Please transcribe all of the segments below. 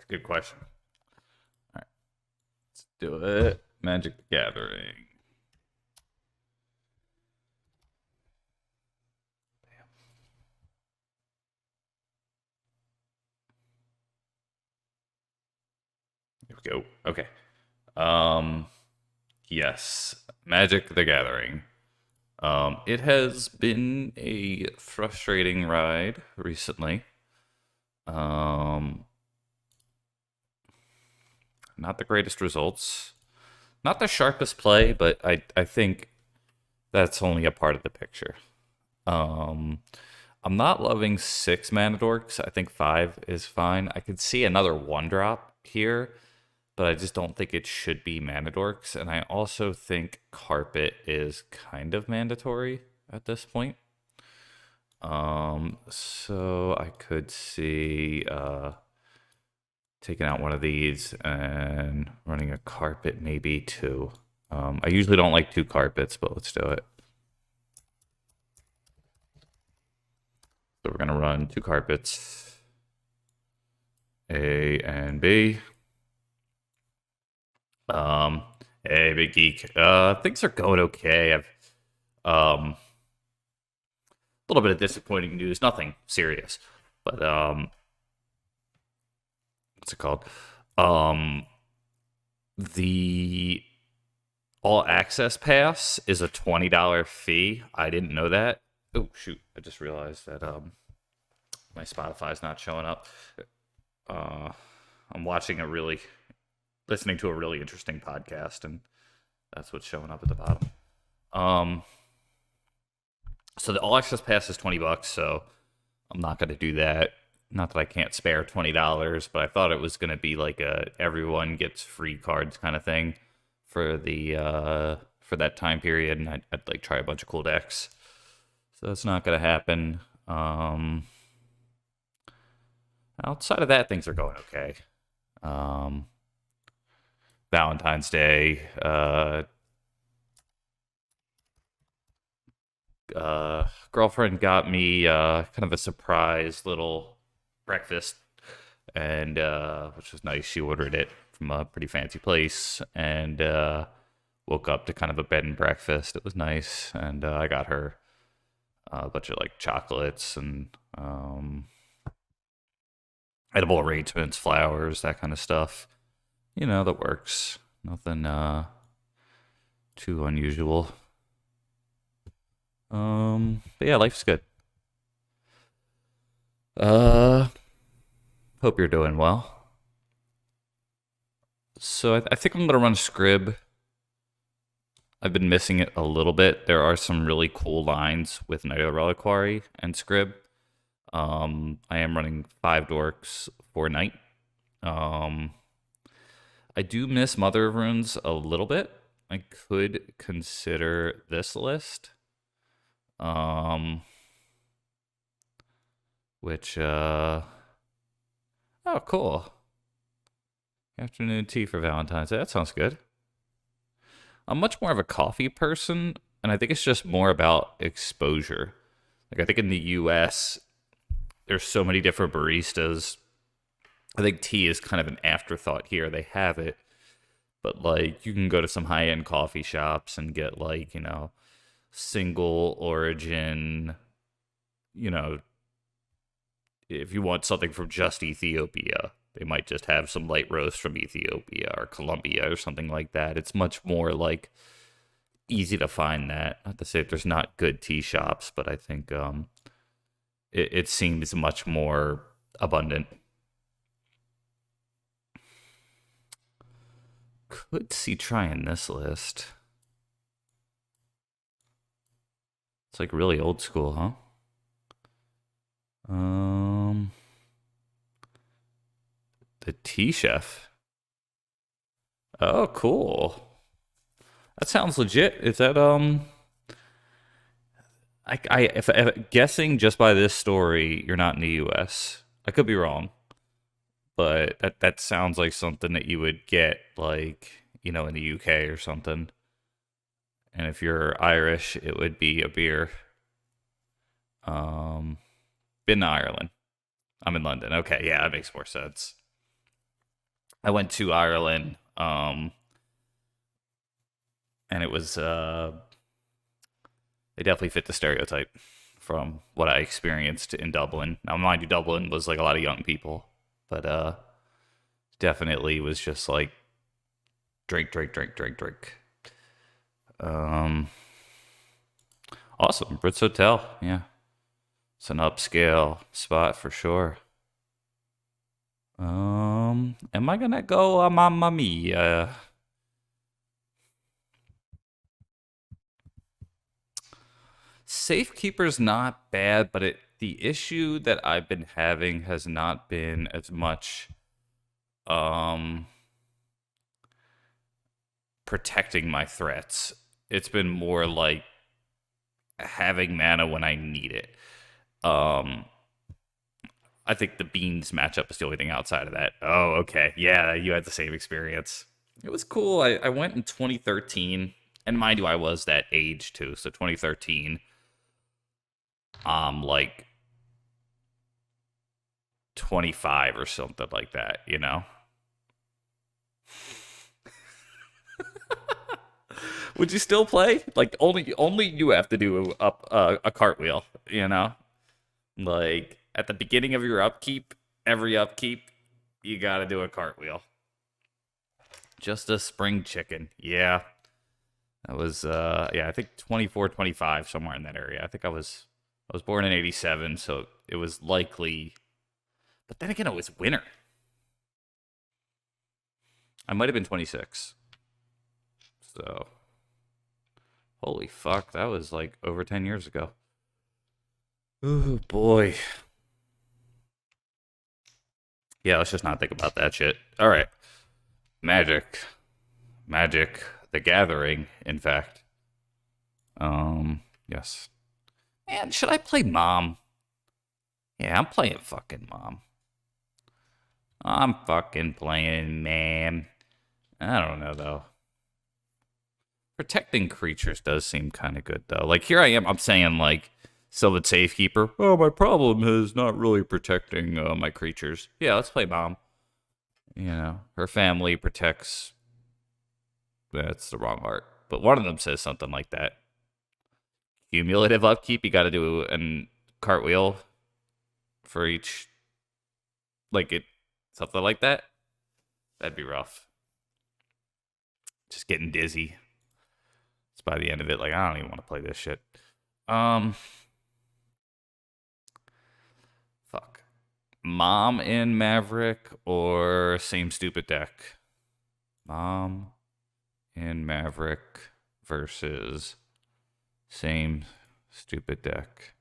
It's a good question. All right, let's do it. Magic the Gathering. Here we go. Okay. Um, yes, Magic the Gathering. It has been a frustrating ride recently. Um, not the greatest results. Not the sharpest play, but I think that's only a part of the picture. Um, I'm not loving six mana dorks. I think five is fine. I could see another one drop here, but I just don't think it should be mana dorks. And I also think carpet is kind of mandatory at this point. So I could see taking out one of these and running a carpet, maybe two. I usually don't like two carpets, but let's do it. So we're gonna run two carpets, A and B. Hey, big geek. Things are going okay. I've a little bit of disappointing news. Nothing serious, but what's it called? Um, the all access pass is a $20 fee. I didn't know that. Oh shoot! I just realized that my Spotify's not showing up. Uh, I'm listening to a really interesting podcast, and that's what's showing up at the bottom. Um, so the all access pass is $20, so I'm not going to do that. Not that I can't spare $20, but I thought it was going to be like a everyone gets free cards kind of thing for the for that time period, and I'd like try a bunch of cool decks. So that's not going to happen. Outside of that, things are going okay. Um, Valentine's Day, girlfriend got me kind of a surprise little breakfast, and which was nice. She ordered it from a pretty fancy place, and woke up to kind of a bed and breakfast. It was nice, and I got her a bunch of like chocolates and edible arrangements, flowers, that kind of stuff. You know, that works. Nothing too unusual. But yeah, life's good. Uh, Hope you're doing well. So I think I'm gonna run Scrib. I've been missing it a little bit. There are some really cool lines with Night of the Reliquary and Scrib. I am running five dorks for night. Um, I do miss Mother of Runes a little bit. I could consider this list. Um, which oh cool. Afternoon tea for Valentine's Day. That sounds good. I'm much more of a coffee person, and I think it's just more about exposure. Like I think in the US there's so many different baristas. I think tea is kind of an afterthought here. They have it, but like you can go to some high-end coffee shops and get like, single origin, you know, if you want something from just Ethiopia, they might just have some light roast from Ethiopia or Colombia or something like that. It's much more like easy to find that. Not to say that there's not good tea shops, but I think it seems much more abundant. Could see trying this list. It's like really old school, huh? The tea chef. Oh, cool. That sounds legit. Is that if guessing just by this story, you're not in the U.S. I could be wrong, but that sounds like something that you would get like in the UK or something. And if you're Irish, it would be a beer. Um, Been to Ireland. I'm in London. Okay, yeah, that makes more sense. I went to Ireland, and it was they definitely fit the stereotype from what I experienced in Dublin. Now, mind you, Dublin was like a lot of young people, but definitely was just like drink, drink, drink, drink, drink. Um, awesome, Brits Hotel, yeah, it's an upscale spot for sure. Am I gonna go Mamma Mia? Safekeeper's not bad, but the issue that I've been having has not been as much um protecting my threats. It's been more like having mana when I need it. Um I think the beans matchup is the only thing outside of that. Oh, okay. Yeah, you had the same experience. It was cool. I went in 2013, and mind you, I was that age too. So 2013, like 25 or something like that, you know? Would you still play? Like only you have to do a cartwheel, you know? Like at the beginning of your upkeep, every upkeep, you got to do a cartwheel. Just a spring chicken. Yeah. That was yeah, I think 24, 25 somewhere in that area. I was born in 87, so it was likely, but then again it was winter. I might have been 26. So, holy fuck, that was like over 10 years ago. Oh boy. Yeah, let's just not think about that shit. All right. Magic. Magic the Gathering, in fact. Yes. Man, should I play Mom? Yeah, I'm playing fucking Mom. I'm fucking playing, man. I don't know, though. Protecting creatures does seem kind of good, though. Like, here I am, I'm saying, like, Sylvan Safekeeper. Oh, my problem is not really protecting my creatures. Yeah, let's play Mom. You know, her family protects. That's the wrong art. But one of them says something like that. Cumulative upkeep, you got to do a cartwheel for each, like it, something like that. That'd be rough. Just getting dizzy. It's by the end of it, like I don't even want to play this shit. Um, fuck. Mom in Maverick or same stupid deck. Mom in Maverick versus same stupid deck.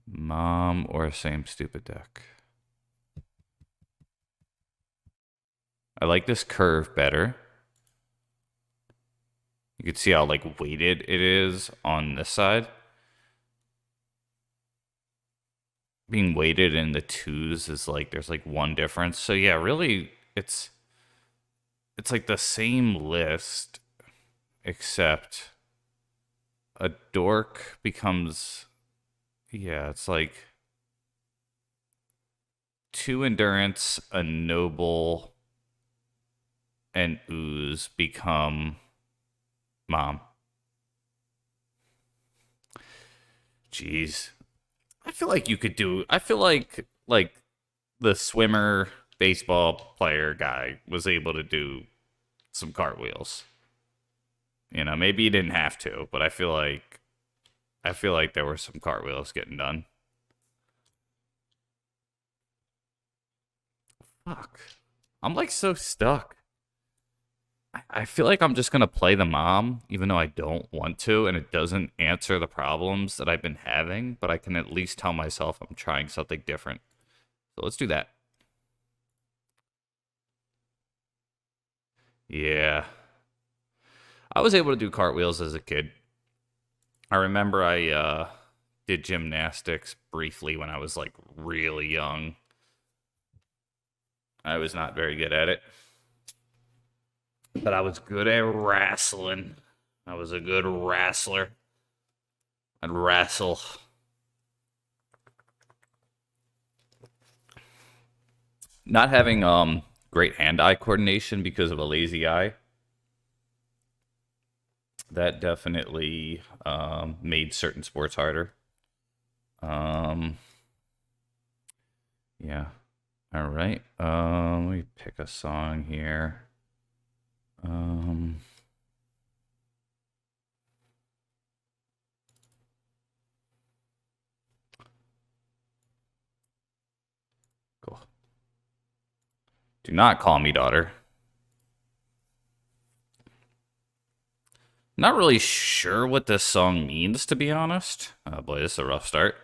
Mom or same stupid deck. I like this curve better. You can see how like weighted it is on this side. Being weighted in the twos is like there's like one difference. So yeah, really it's like the same list except a dork becomes, yeah, it's like two endurance, a noble, and ooze become Mom. Jeez. I feel like you could do. I feel like the swimmer baseball player guy was able to do some cartwheels. You know, maybe he didn't have to, but I feel like there were some cartwheels getting done. Fuck. I'm like so stuck. I feel like I'm just gonna play the Mom, even though I don't want to, and it doesn't answer the problems that I've been having, but I can at least tell myself I'm trying something different. So let's do that. Yeah. I was able to do cartwheels as a kid. I remember I did gymnastics briefly when I was like really young. I was not very good at it, but I was good at wrestling. I was a good wrestler. I'd wrestle. Not having Great hand-eye coordination because of a lazy eye. That definitely made certain sports harder. Yeah. All right. Let me pick a song here. Cool. Do not call me daughter. Not really sure what this song means, to be honest. Oh boy, this is a rough start.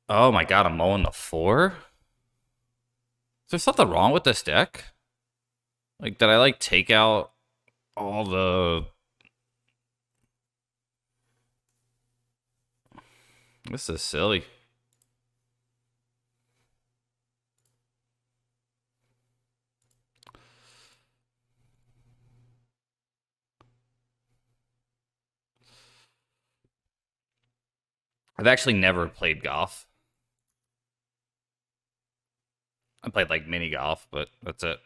Oh my god, I'm mowing the floor? Is there something wrong with this deck? Like, did I, like, take out all the... This is silly. I've actually never played golf. I played, like, mini golf, but that's it.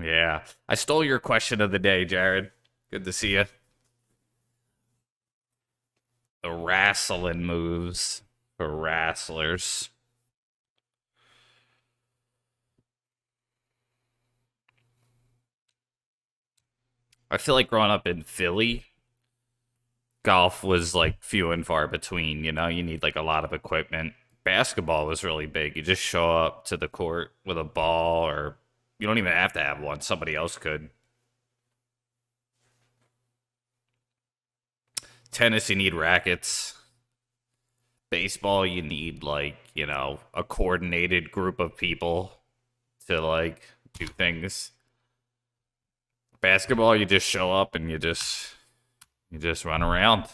Yeah. I stole your question of the day, Jared. Good to see you. The wrestling moves for wrestlers. I feel like growing up in Philly, golf was like few and far between. You know, you need like a lot of equipment. Basketball was really big. You just show up to the court with a ball, or you don't even have to have one. Somebody else could. Tennis, you need rackets. Baseball, you need like, you know, a coordinated group of people to like do things. Basketball, you just show up and you just run around.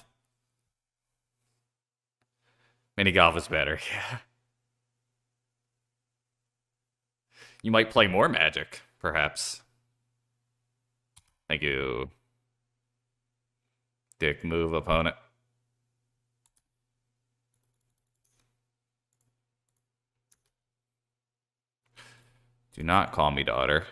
Mini golf is better, yeah. You might play more Magic, perhaps. Thank you. Dick move, opponent. Do not call me daughter.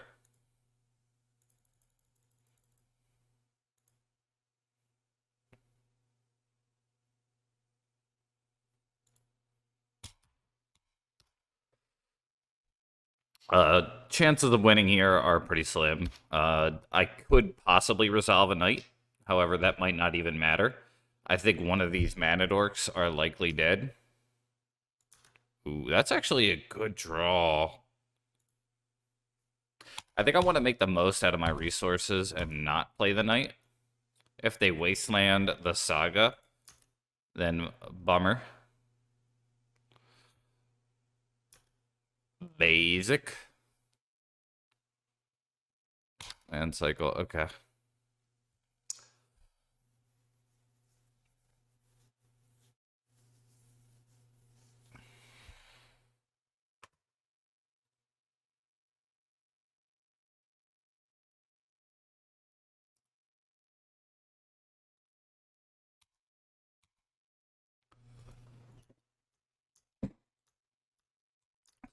Chances of winning here are pretty slim. I could possibly resolve a knight. However, that might not even matter. I think one of these mana dorks are likely dead. Ooh, that's actually a good draw. I think I want to make the most out of my resources and not play the knight. If they wasteland the Saga, then bummer. Basic. And cycle, okay.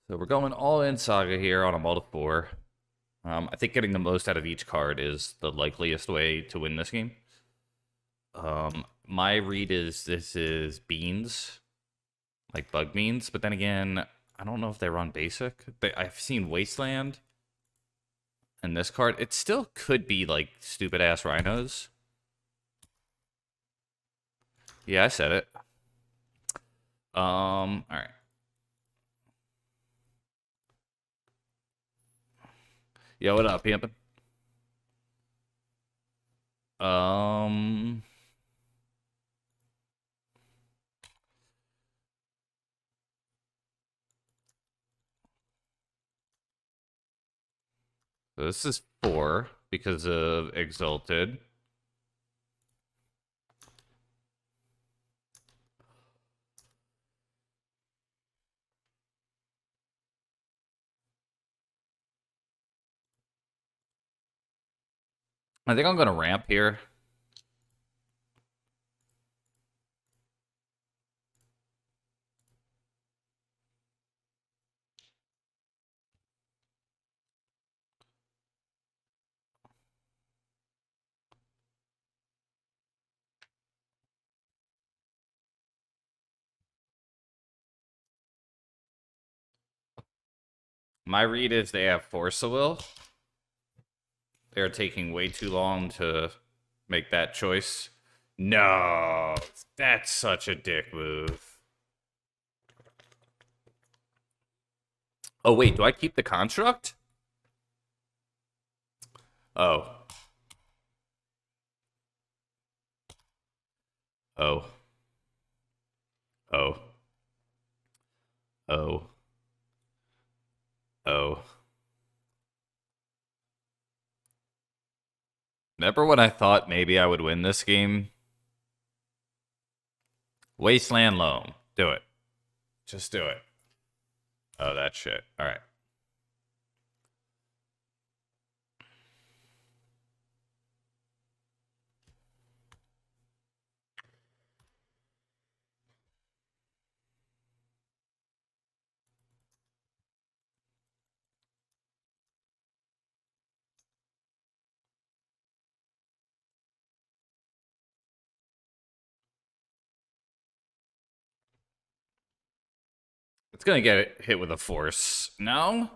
So we're going all in Saga here on a multi-4. I think getting the most out of each card is the likeliest way to win this game. My read is this is beans, like bug beans, but then again, I don't know if they run basic. I've seen Wasteland and this card. It still could be like stupid ass Rhinos. Yeah, I said it. All right. Yo, what up, pimpin'? Um, so this is 4 because of Exalted. I think I'm going to ramp here. My read is they have Force of Will. They're taking way too long to make that choice. No, that's such a dick move. Oh, wait, do I keep the construct? Oh. Oh. Oh. Oh. Oh. Remember when I thought maybe I would win this game? Wasteland Loam. Do it. Just do it. Oh, that shit. All right. It's gonna get hit with a force. No?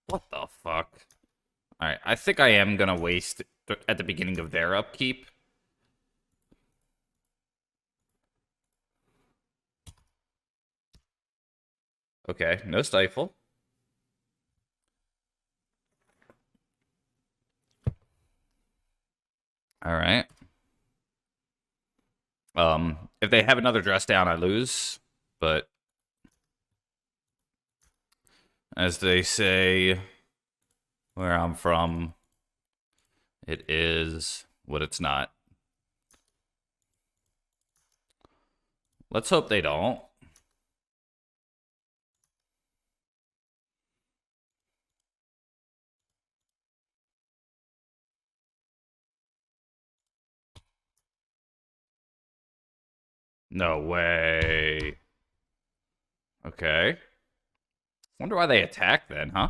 What the fuck? Alright, I think I am gonna waste at the beginning of their upkeep. Okay, no stifle. Alright. If they have another dress down, I lose. But as they say where I'm from, it is what it's not. Let's hope they don't. No way. Okay. Wonder why they attack then, huh?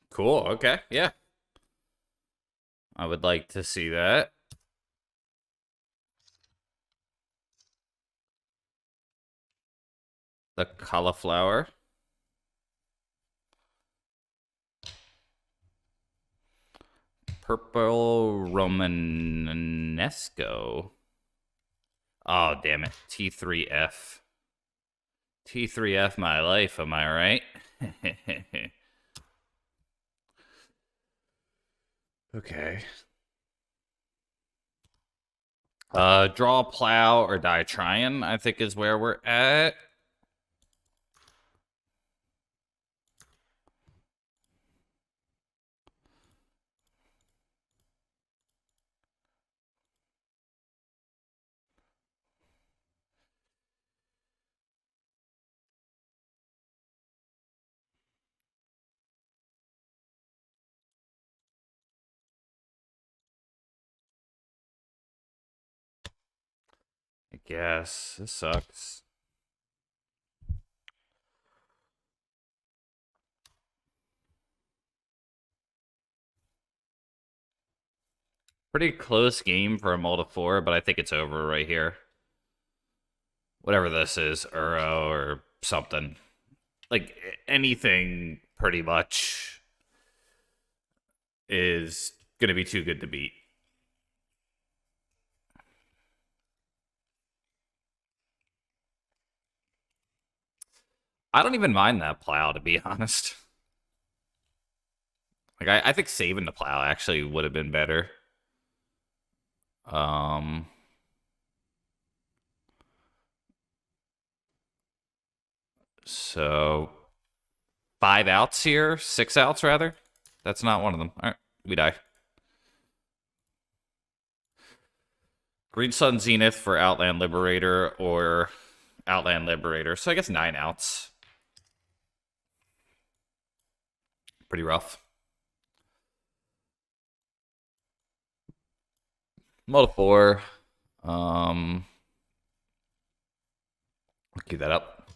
Cool, okay, yeah. I would like to see that. The cauliflower. Purple Romanesco. Oh, damn it. T3F. T3F my life, am I right? Okay. Draw plow or die trying, I think is where we're at. I guess. This sucks. Pretty close game for a mull to 4, but I think it's over right here. Whatever this is, Uro or something. Like, anything pretty much is going to be too good to beat. I don't even mind that plow, to be honest. Like, I think saving the plow actually would have been better. So 5 outs here, 6 outs rather. That's not one of them. All right, we die. Green Sun Zenith for Outland Liberator, or Outland Liberator. So I guess 9 outs. Pretty rough. Multi 4. Um, keep that up.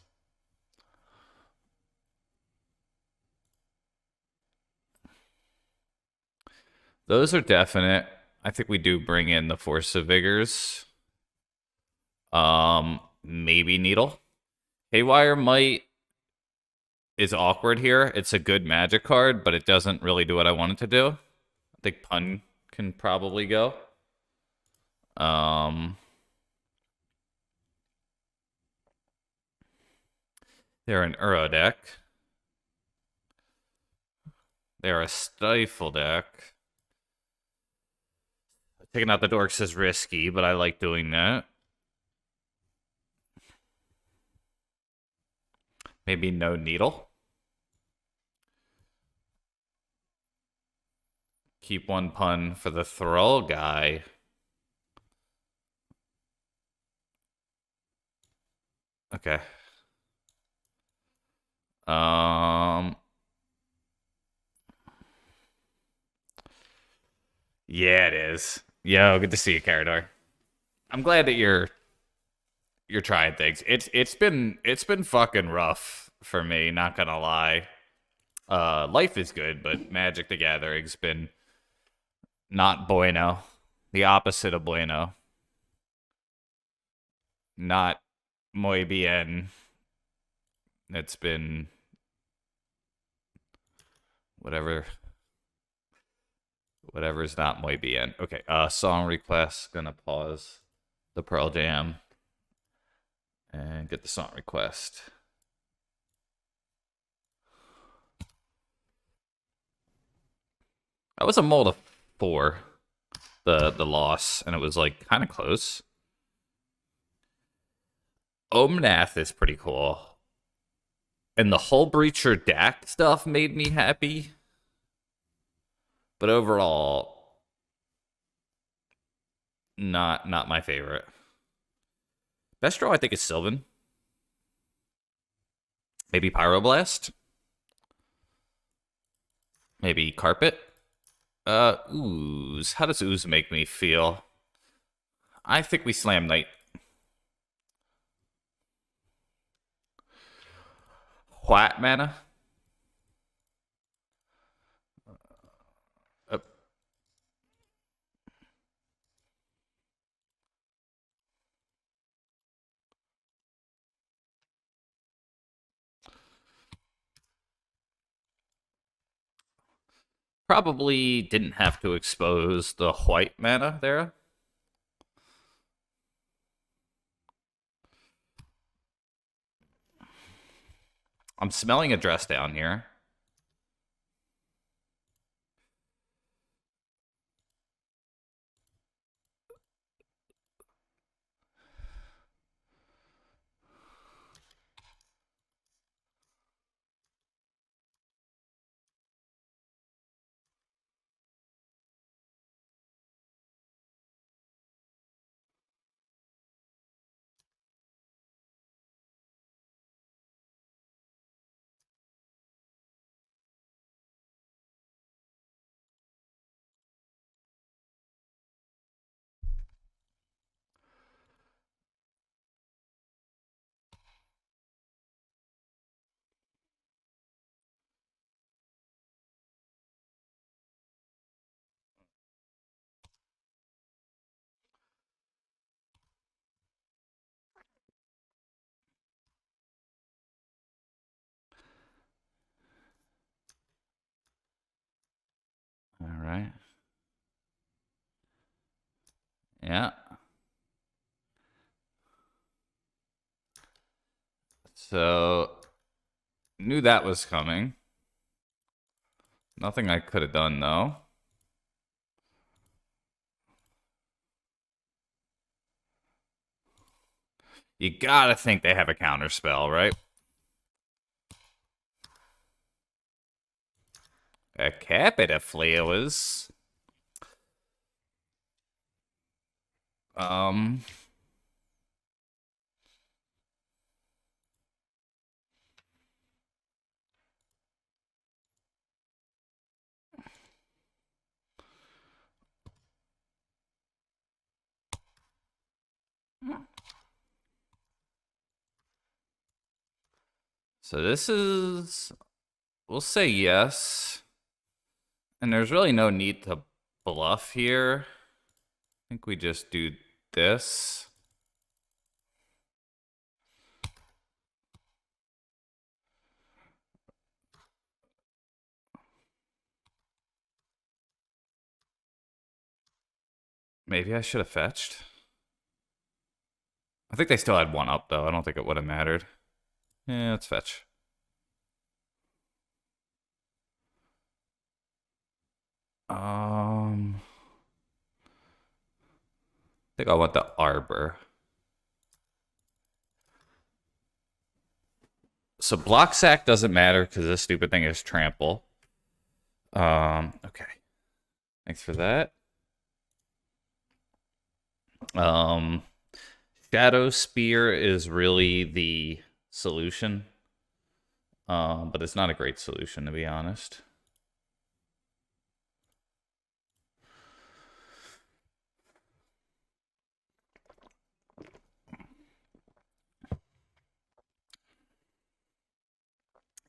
Those are definite. I think we do bring in the Force of Vigors. Maybe Needle. Haywire Might is awkward here. It's a good magic card, but it doesn't really do what I want it to do. I think Pun can probably go. They're an Uro deck. They're a Stifle deck. Taking out the Dorks is risky, but I like doing that. Maybe no Needle. Keep one Pun for the Thrall guy. Okay. Yeah, it is. Yo, good to see you, Carador. I'm glad that you're trying things. It's been fucking rough for me, not gonna lie. Life is good, but Magic the Gathering's been not bueno. The opposite of bueno. Not muy bien. It's been whatever's not muy bien. Okay, song request. Gonna pause the Pearl Jam and get the song request. That was a mold of 4, the loss, and it was like kind of close. Omnath is pretty cool. And the Hull Breacher deck stuff made me happy. But overall, not my favorite. Best draw, I think, is Sylvan. Maybe Pyroblast. Maybe Carpet. Ooze. How does Ooze make me feel? I think we slam Knight. What mana? Probably didn't have to expose the white mana there. I'm smelling a dress down here. All right. Yeah. So, knew that was coming. Nothing I could have done, though. You gotta think they have a counter spell, right? A Capita Flowers. Um. So this is... We'll say yes. And there's really no need to bluff here. I think we just do this. Maybe I should have fetched. I think they still had one up, though. I don't think it would have mattered. Yeah, let's fetch. I think I want the Arbor. So block sack doesn't matter because this stupid thing is trample. Okay. Thanks for that. Shadow Spear is really the solution. But it's not a great solution, to be honest.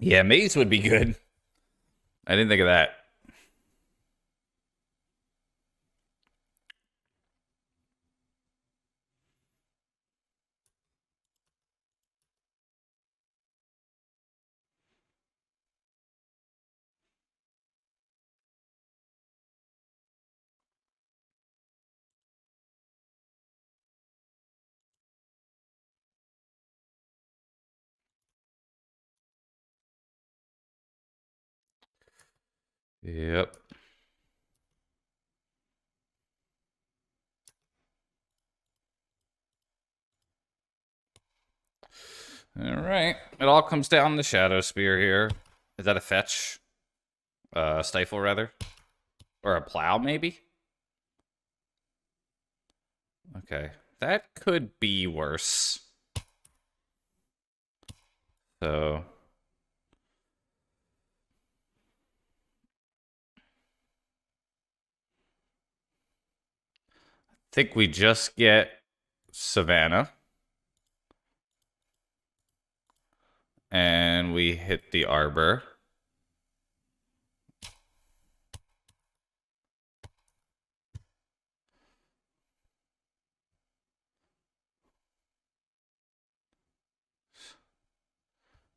Yeah, maze would be good. I didn't think of that. Yep. All right. It all comes down to Shadow Spear here. Is that a fetch? Stifle, rather? Or a plow, maybe? Okay. That could be worse. So... I think we just get Savannah. And we hit the Arbor.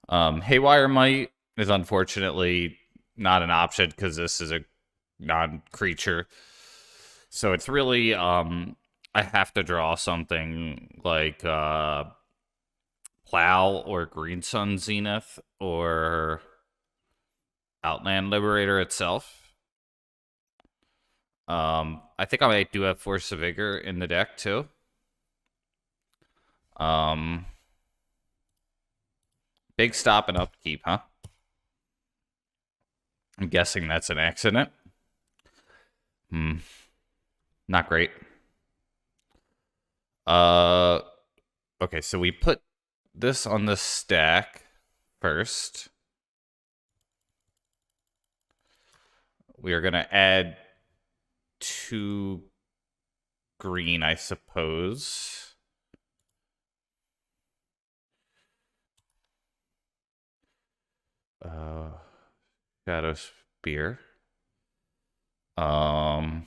Haywire Might is unfortunately not an option because this is a non-creature. So it's really, I have to draw something like Plow or Green Sun Zenith or Outland Liberator itself. I think I do have Force of Vigor in the deck too. Big stop and upkeep, huh? I'm guessing that's an accident. Not great. Okay, so we put this on the stack first. We are gonna add 2 green, I suppose. Shadow Spear. Trying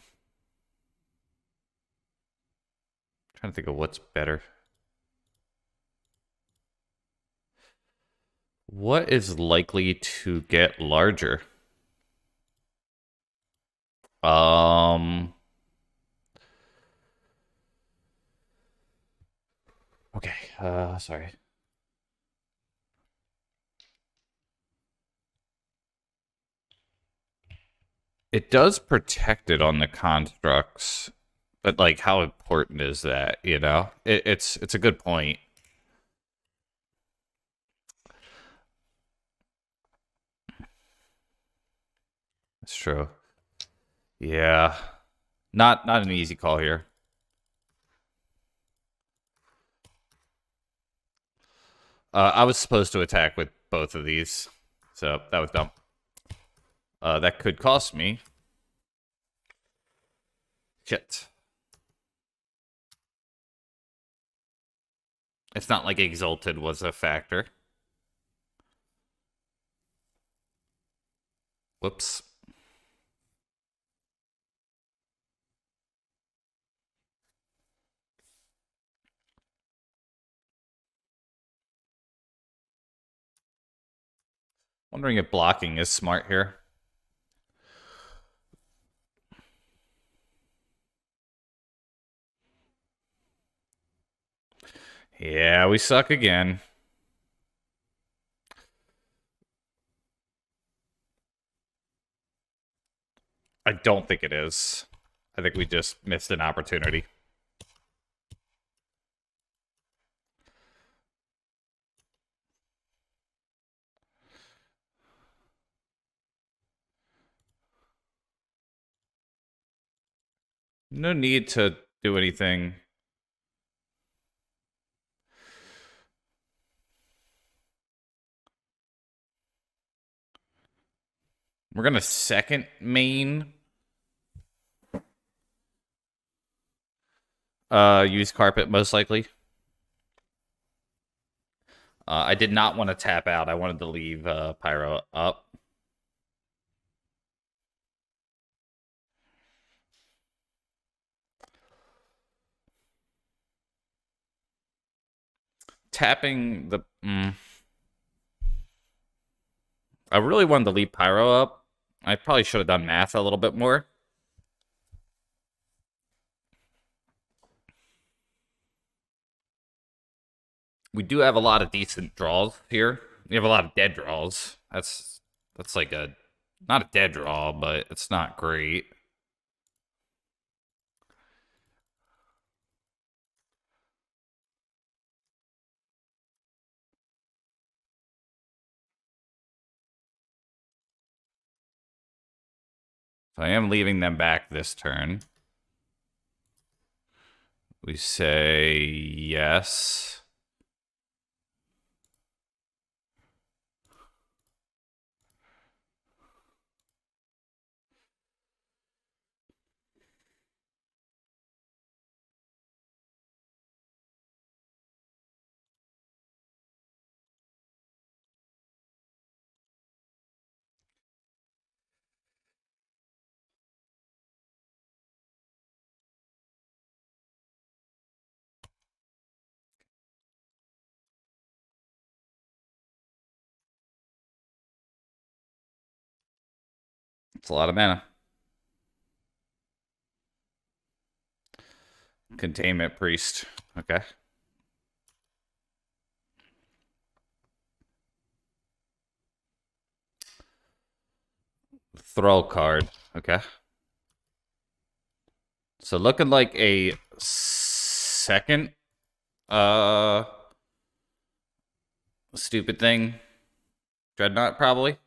to think of what's better. What is likely to get larger? Okay, sorry. It does protect it on the constructs, but like, how important is that? You know, it's a good point. It's true. Yeah, not an easy call here. I was supposed to attack with both of these, so that was dumb. That could cost me. Shit. It's not like Exalted was a factor. Whoops. Wondering if blocking is smart here. Yeah, we suck again. I don't think it is. I think we just missed an opportunity. No need to do anything. We're gonna second main. Use carpet most likely. I did not want to tap out. I wanted to leave Pyro up. Tapping the... I really wanted to leave Pyro up. I probably should have done math a little bit more. We do have a lot of decent draws here. We have a lot of dead draws. That's like a... Not a dead draw, but it's not great. So I am leaving them back this turn. We say yes. It's a lot of mana. Containment Priest. Okay. Throw card. Okay. So looking like a second stupid thing. Dreadnaught probably.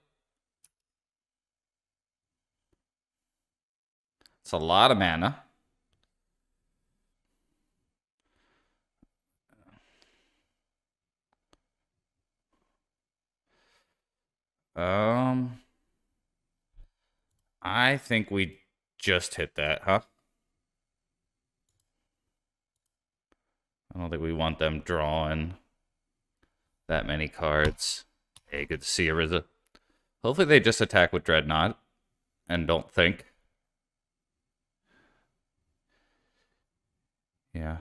It's a lot of mana. I think we just hit that, huh? I don't think we want them drawing that many cards. Hey, good to see you, Rizza. Hopefully they just attack with Dreadnaught and don't think. Yeah.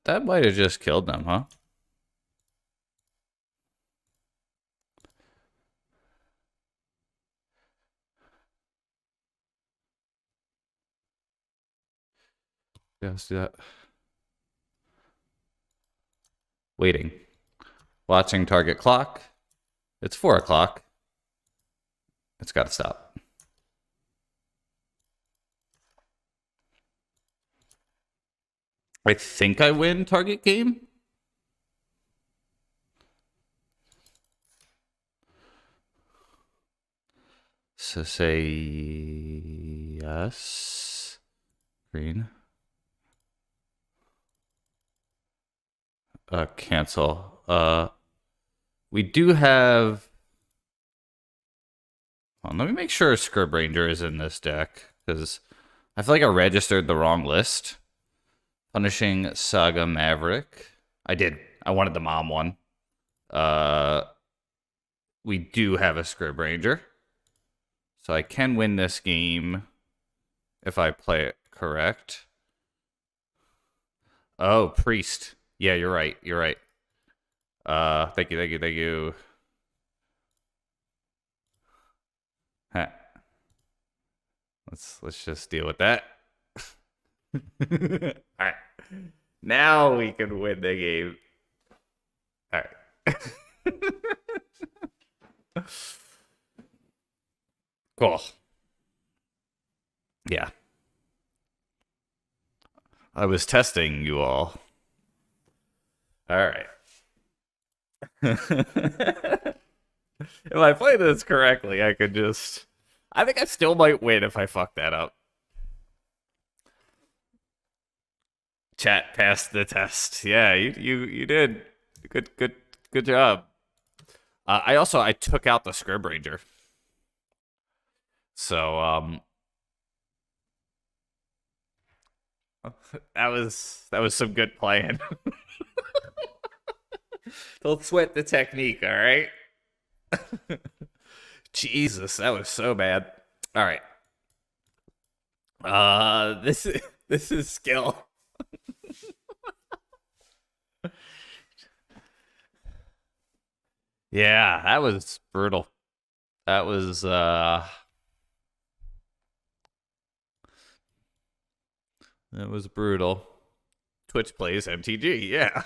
That might have just killed them, huh? Yeah, let's do that. Waiting. Watching target clock. It's 4 o'clock. It's got to stop. I think I win target game. So say yes. Green. Cancel. We do have... Well, let me make sure Scrub Ranger is in this deck, because I feel like I registered the wrong list. Punishing Saga Maverick. I did. I wanted the mom one. we do have a Scrib Ranger. So I can win this game if I play it correct. Oh, Priest. Yeah, you're right. You're right. Thank you, thank you, thank you. Huh. Let's just deal with that. All right. Now we can win the game. All right. Cool. Yeah. I was testing you all. All right. If I play this correctly, I could just. I think I still might win if I fuck that up. Chat passed the test. Yeah, you did. Good job. I took out the Scrib Ranger. So that was some good playing. Don't sweat the technique, all right? Jesus, that was so bad. All right. This is skill. Yeah, that was brutal. That was brutal. Twitch plays MTG, yeah.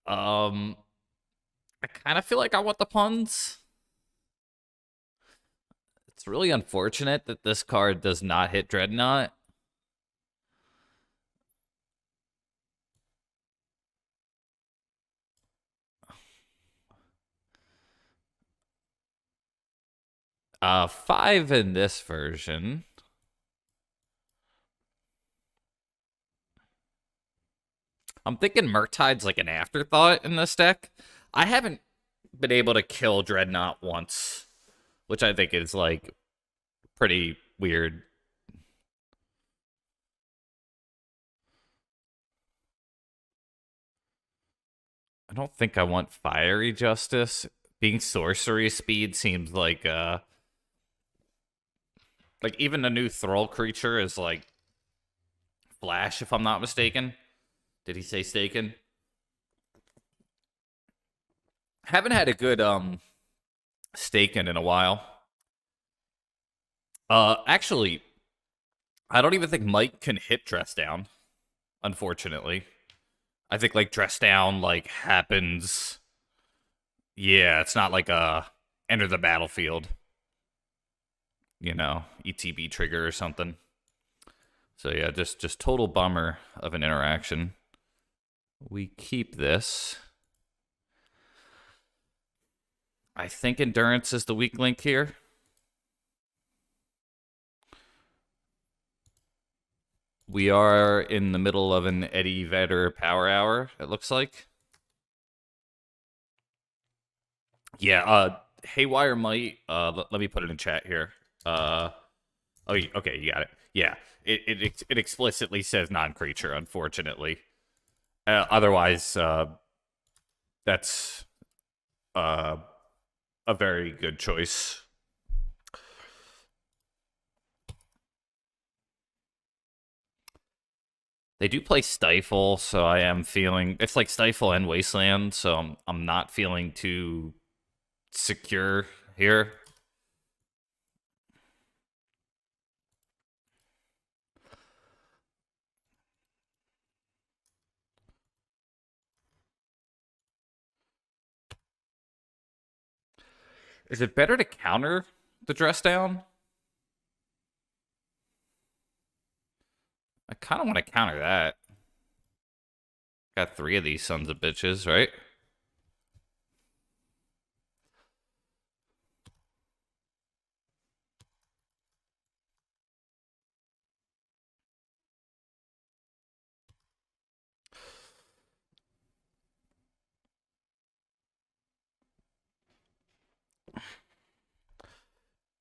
I kind of feel like I want the puns. It's really unfortunate that this card does not hit Dreadnaught. Five in this version. I'm thinking Murktide's like an afterthought in this deck. I haven't been able to kill Dreadnaught once, which I think is like pretty weird. I don't think I want Fiery Justice. Being sorcery speed seems like even a new Thrall creature is like Flash, if I'm not mistaken. Did he say staken? Haven't had a good staken in a while. Actually, I don't even think Mike can hit Dress Down, unfortunately. I think like Dress Down like happens. Yeah, it's not like a enter the battlefield, ETB trigger or something. So yeah, just total bummer of an interaction. We keep this. I think Endurance is the weak link here. We are in the middle of an Eddie Vedder power hour, it looks like. Yeah, Haywire Might, let me put it in chat here. Oh, okay, you got it. Yeah, it explicitly says non-creature, unfortunately. Otherwise, that's a very good choice. They do play Stifle, so I am feeling it's like Stifle and Wasteland, so I'm not feeling too secure here. Is it better to counter the Dress Down? I kind of want to counter that. Got 3 of these sons of bitches, right?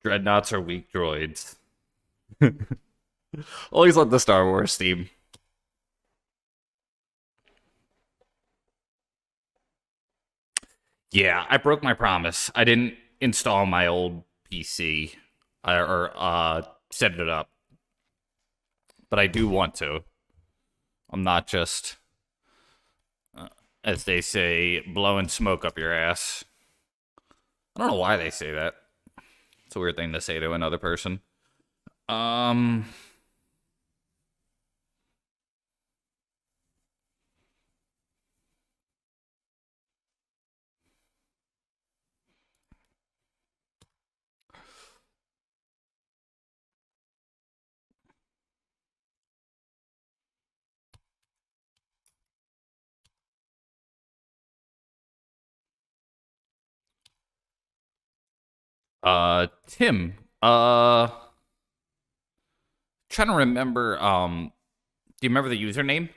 Dreadnoughts are weak droids. Always love the Star Wars theme. Yeah, I broke my promise. I didn't install my old PC or set it up, but I do want to. I'm not just, as they say, blowing smoke up your ass. I don't know why they say that. It's a weird thing to say to another person. Um, Tim. Trying to remember. Do you remember the username?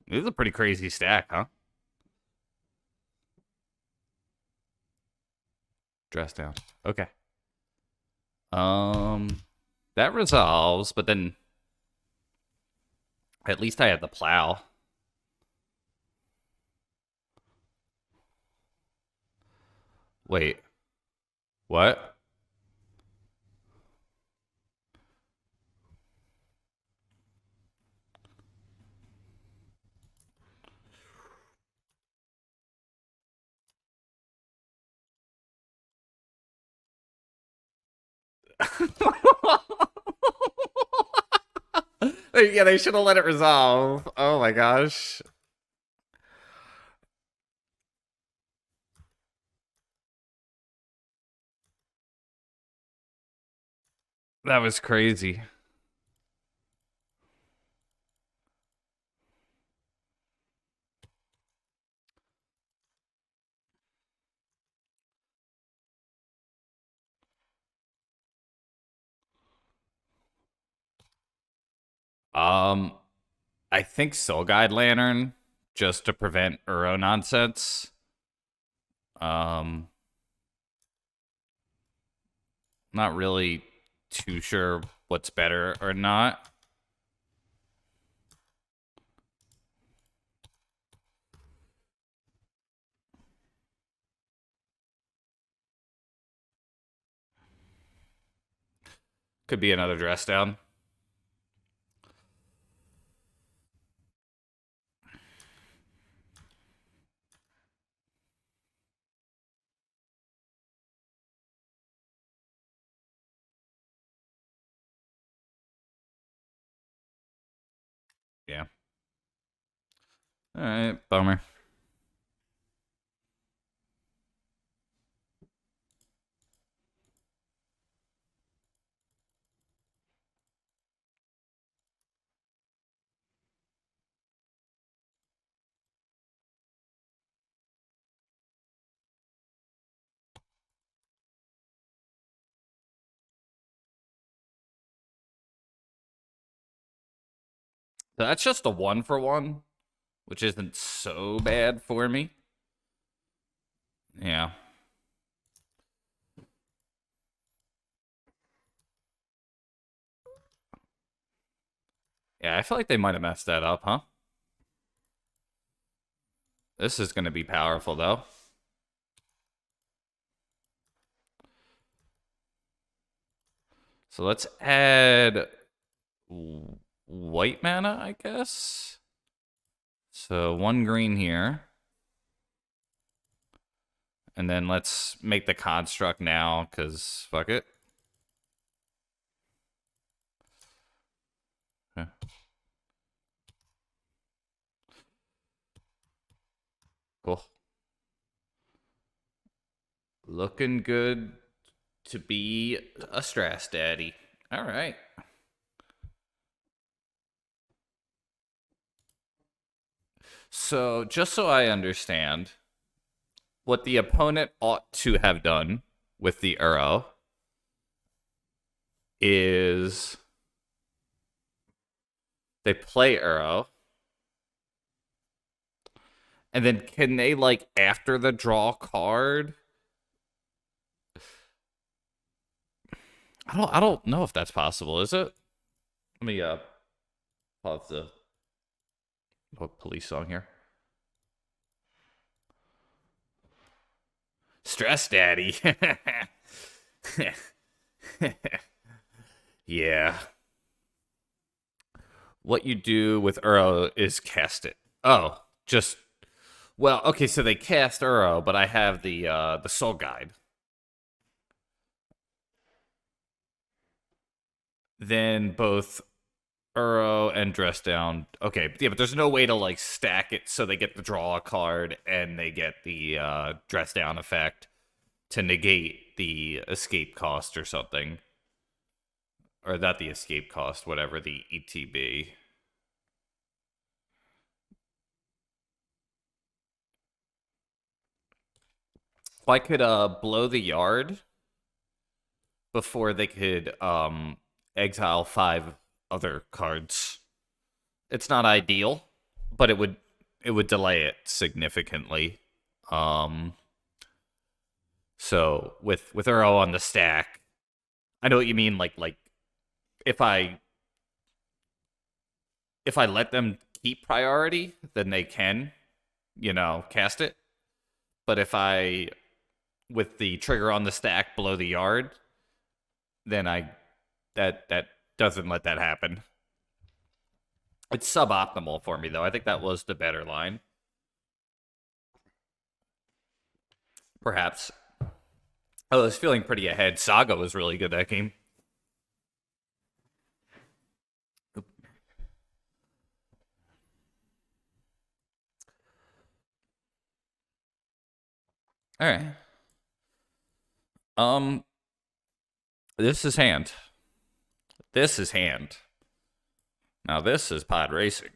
This is a pretty crazy stack, huh? Dress down. Okay. Um, that resolves, but then at least I had the plow. Wait, what? Yeah, they should have let it resolve. Oh my gosh. That was crazy. Um, I think Soul Guide Lantern, just to prevent Uro nonsense. Um, not really too sure what's better or not. Could be another dress down. Yeah. All right, bummer. So that's just a 1-for-1, which isn't so bad for me. Yeah. Yeah, I feel like they might have messed that up, huh? This is going to be powerful, though. So let's add white mana, I guess. So 1 green here. And then let's make the construct now, because fuck it. Cool. Looking good to be a Strass Daddy. All right. So, just so I understand, what the opponent ought to have done with the Uro is they play Uro, and then can they, like, after the draw card? I don't know if that's possible, is it? Let me pause the police song here. Stress Daddy. Yeah. What you do with Uro is cast it. Oh, just well, okay, so they cast Uro, but I have the Soul Guide. Then both Uro and Dress Down. Okay, yeah, but there's no way to like stack it so they get the draw card and they get the Dress Down effect to negate the escape cost or something. Or not the escape cost, whatever the ETB. Well, I could blow the yard before they could exile 5 other cards. It's not ideal, but it would delay it significantly. Um so with Uro on the stack, I know what you mean, like if I let them keep priority, then they can, cast it. But if I with the trigger on the stack blow the yard, then that doesn't let that happen. It's suboptimal for me though. I think that was the better line. Perhaps. I was feeling pretty ahead. Saga was really good that game. All right. Um, this is hand. This is hand. Now this is pod racing.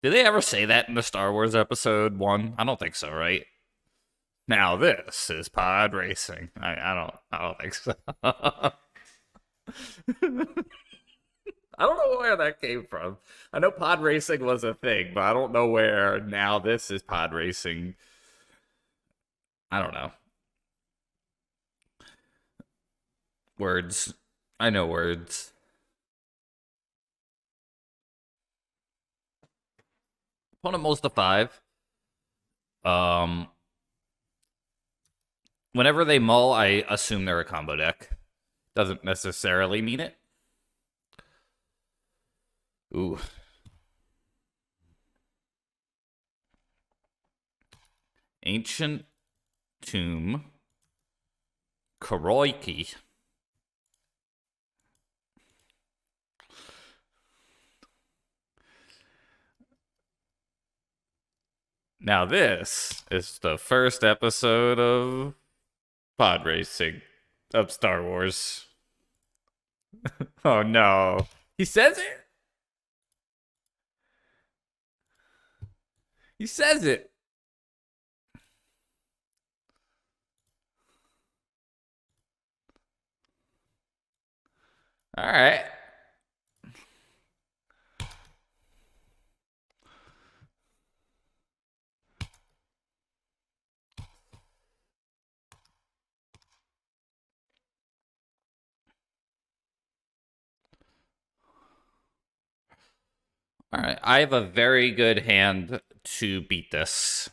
Did they ever say that in the Star Wars episode 1? I don't think so, right? Now this is pod racing. I don't think so. I don't know where that came from. I know pod racing was a thing, but I don't know where now this is pod racing. I don't know. Words. I know words. Opponent mulls to 5. Um, Whenever they mull, I assume they're a combo deck. Doesn't necessarily mean it. Ooh. Ancient Tomb. Koroiki. Now this is the first episode of pod racing of Star Wars. Oh no. He says it? He says it. All right. All right. I have a very good hand to beat this.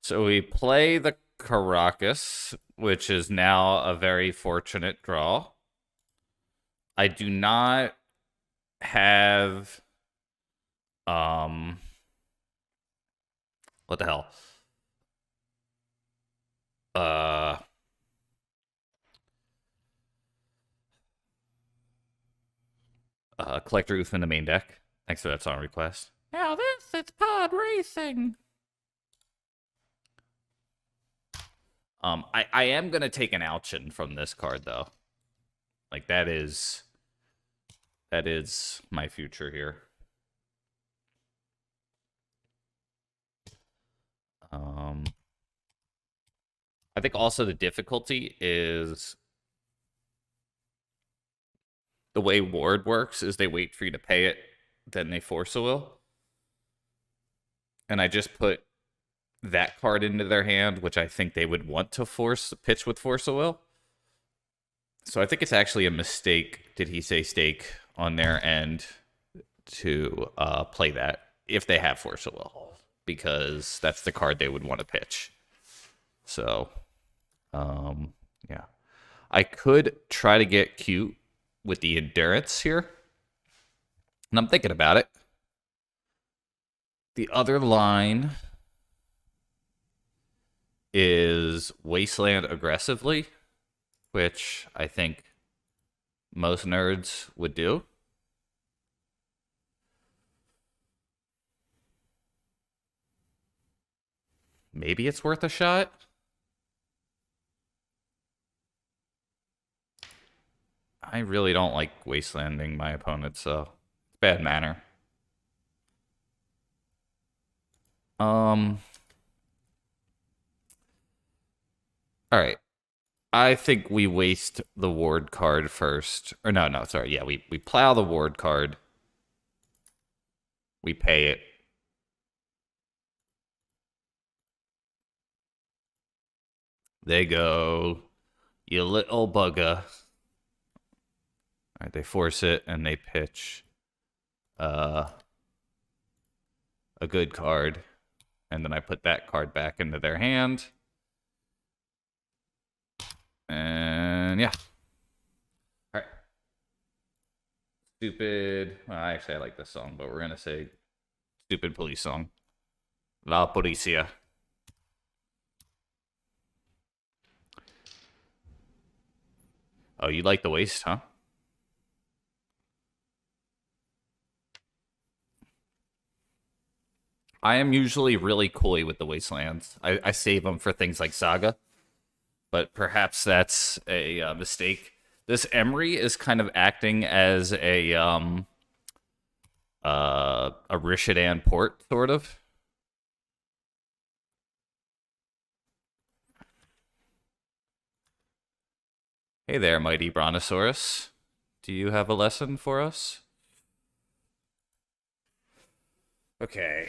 So we play the Caracas, which is now a very fortunate draw. I do not have what the hell? Uh Collector Oof in the main deck. Thanks for that song request. Now this is pod racing. I am gonna take an Alchin from this card though. Like that is my future here. I think also the difficulty is the way Ward works is they wait for you to pay it, then they force a will. And I just put that card into their hand, which I think they would want to pitch with force a will. So I think it's actually a mistake, did he say stake, on their end to play that if they have force a will, because that's the card they would want to pitch. So, yeah. I could try to get cute with the endurance here, and I'm thinking about it. The other line is Wasteland aggressively, which I think most nerds would do. Maybe it's worth a shot. I really don't like wastelanding my opponent, so it's bad manner. All right. I think we waste the ward card first. Or no, sorry. Yeah, we plow the ward card. We pay it. They go, you little bugger. All right, they force it and they pitch a good card. And then I put that card back into their hand. And yeah. All right. Stupid. Well, actually, I like this song, but we're going to say stupid police song. La Policia. Oh, you like the waste, huh? I am usually really coy with the wastelands. I save them for things like Saga, but perhaps that's a mistake. This Emery is kind of acting as a Rishadan port, sort of. Hey there, mighty Brontosaurus. Do you have a lesson for us? Okay.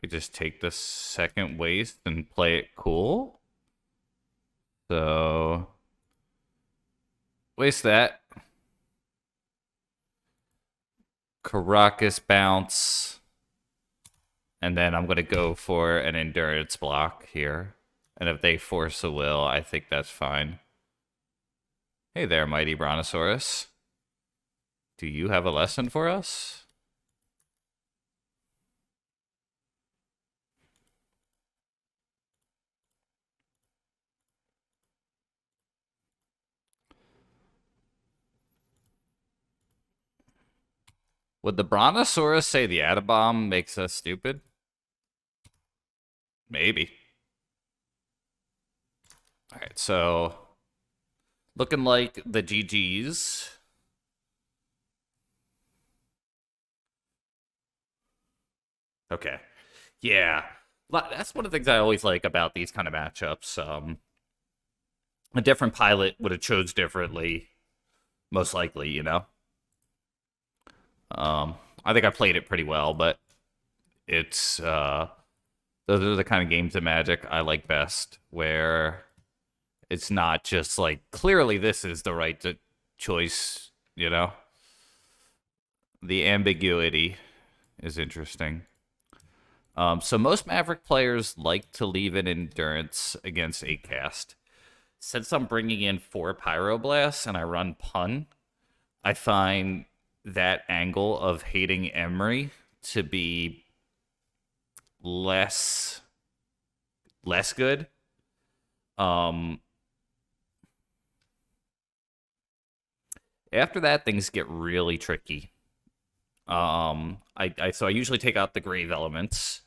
We just take the second waste and play it cool. So waste that. Caracas bounce. And then I'm going to go for an endurance block here. And if they force a will, I think that's fine. Hey there, mighty Brontosaurus. Do you have a lesson for us? Would the Brontosaurus say the Atobomb makes us stupid? Maybe. Alright, so looking like the GGs. Okay. Yeah. That's one of the things I always like about these kind of matchups. A different pilot would have chose differently, most likely, you know? I think I played it pretty well, but it's those are the kind of games of Magic I like best, where it's not just like clearly this is the right choice, you know. The ambiguity is interesting. So most Maverick players like to leave an endurance against 8 cast. Since I'm bringing in 4 Pyroblasts and I run Pun, I find that angle of hating Emery to be less good. Um, After that, things get really tricky. I usually take out the grave elements.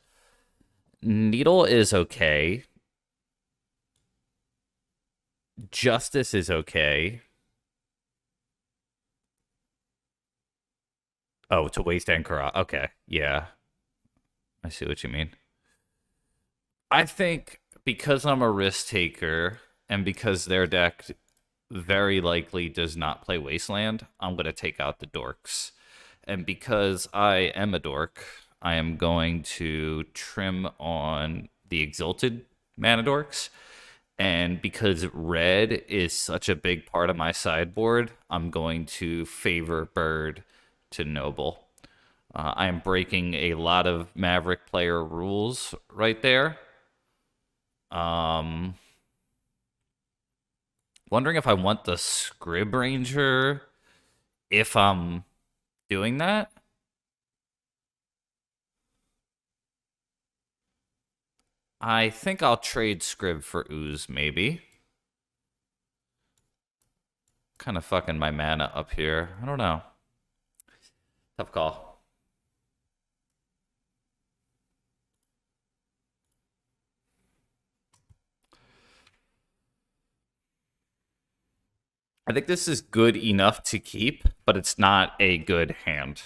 Needle is okay. Justice is okay. Oh, to waste Ankara. Okay, yeah, I see what you mean. I think because I'm a risk taker and because their deck very likely does not play Wasteland, I'm going to take out the dorks. And because I am a dork, I am going to trim on the Exalted Mana Dorks. And because red is such a big part of my sideboard, I'm going to favor Bird to Noble. I am breaking a lot of Maverick player rules right there. Um, Wondering if I want the Scrib Ranger if I'm doing that. I think I'll trade Scrib for Ooze, maybe. Kind of fucking my mana up here. I don't know. Tough call. I think this is good enough to keep, but it's not a good hand.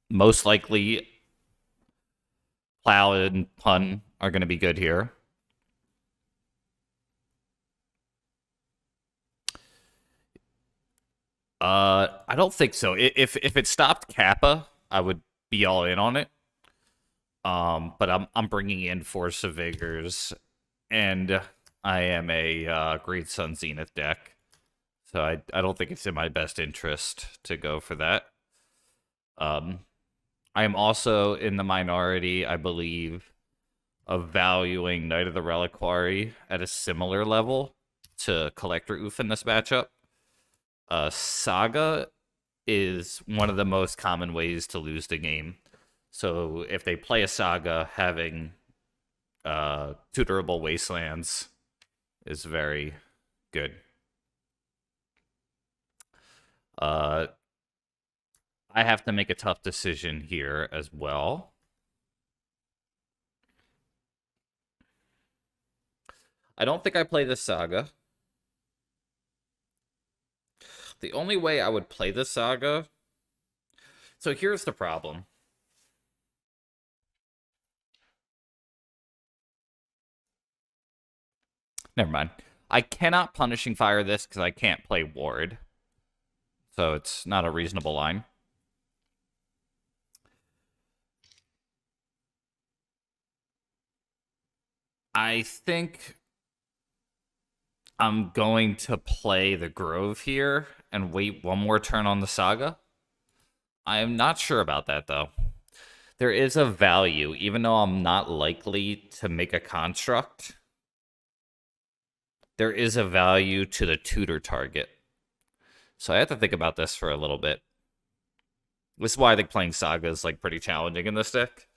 Most likely, Plow and Pun are going to be good here. I don't think so. If it stopped Kappa, I would be all in on it. But I'm bringing in Force of Vigors, and I am a Great Sun Zenith deck, so I don't think it's in my best interest to go for that. I am also in the minority, I believe, of valuing Knight of the Reliquary at a similar level to Collector Oof in this matchup. Saga is one of the most common ways to lose the game. So if they play a Saga, having tutorable Wastelands is very good. I have to make a tough decision here as well. I don't think I play the Saga. The only way I would play the Saga... So here's the problem. Never mind. I cannot Punishing Fire this because I can't play Ward. So it's not a reasonable line. I think I'm going to play the Grove here and wait one more turn on the Saga. I am not sure about that, though. There is a value, even though I'm not likely to make a construct. There is a value to the tutor target. So I have to think about this for a little bit. This is why I think playing Saga is like pretty challenging in this deck.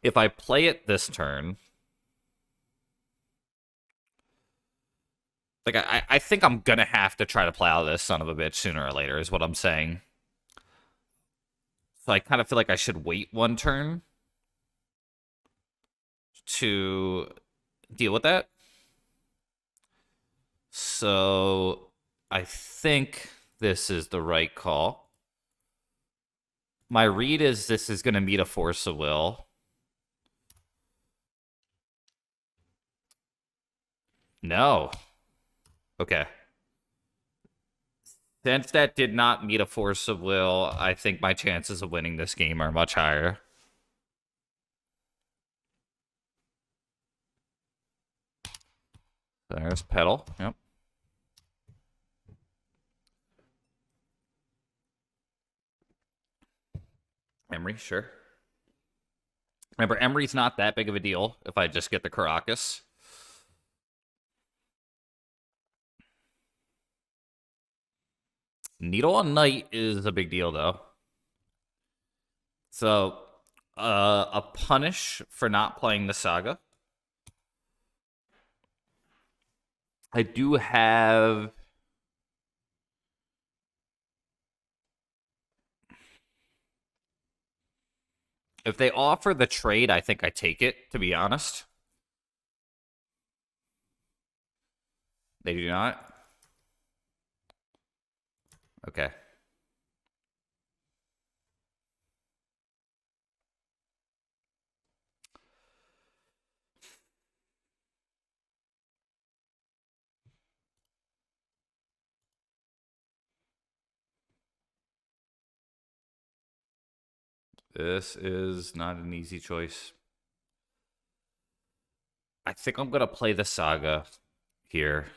If I play it this turn, like I think I'm gonna have to try to plow this son of a bitch sooner or later, is what I'm saying. So I kind of feel like I should wait one turn to deal with that. So I think this is the right call. My read is this is going to meet a Force of Will. No. Okay. Since that did not meet a Force of Will, I think my chances of winning this game are much higher. There's Petal. Yep. Emery, sure. Remember, Emery's not that big of a deal if I just get the Caracas. Needle on Knight is a big deal, though. So, a punish for not playing the Saga. I do have... If they offer the trade, I think I take it, to be honest. They do not? Okay. This is not an easy choice. I think I'm going to play the Saga here.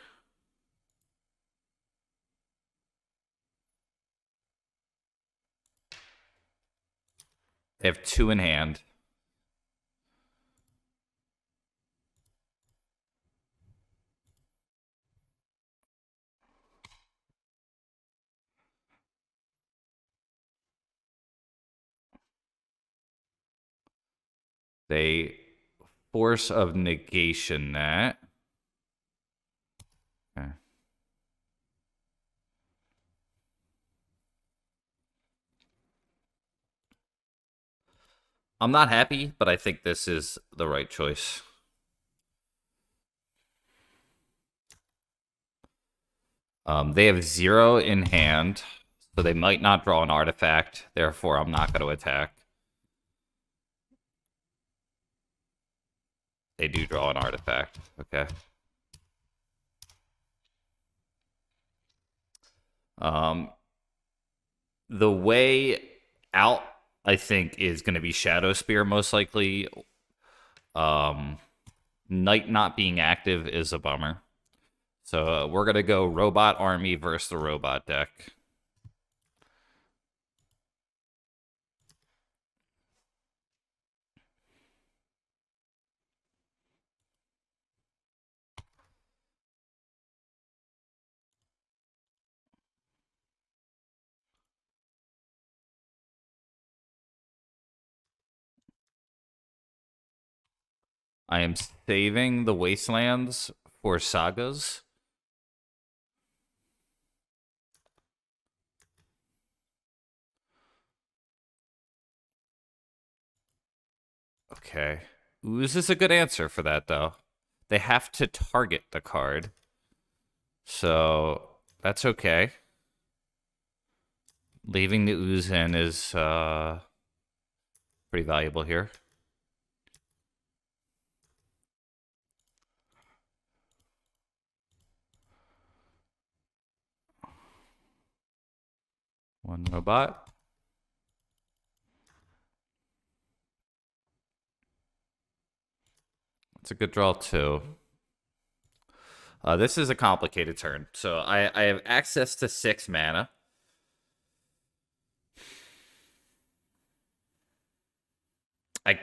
They have 2 in hand. They force of negation that. Okay. I'm not happy, but I think this is the right choice. They have 0 in hand, so they might not draw an artifact. Therefore, I'm not going to attack. They do draw an artifact. Okay. The way out, I think, is going to be Shadow Spear, most likely. Knight not being active is a bummer. So we're going to go Robot Army versus the Robot deck. I am saving the Wastelands for Sagas. Okay. Ooze is a good answer for that, though. They have to target the card. So, that's okay. Leaving the Ooze in is pretty valuable here. One robot. It's a good draw, too. This is a complicated turn. So I have access to 6 mana. I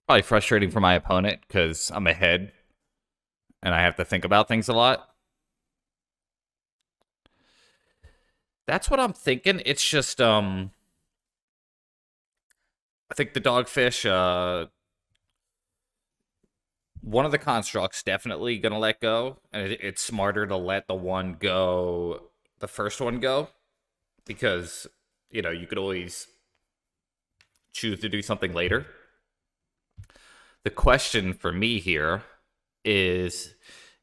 probably frustrating for my opponent because I'm ahead and I have to think about things a lot. That's what I'm thinking. It's just I think the Dogfish one of the constructs definitely gonna let go, and it's smarter to let the one go, the first one go, because you could always choose to do something later. The question for me here is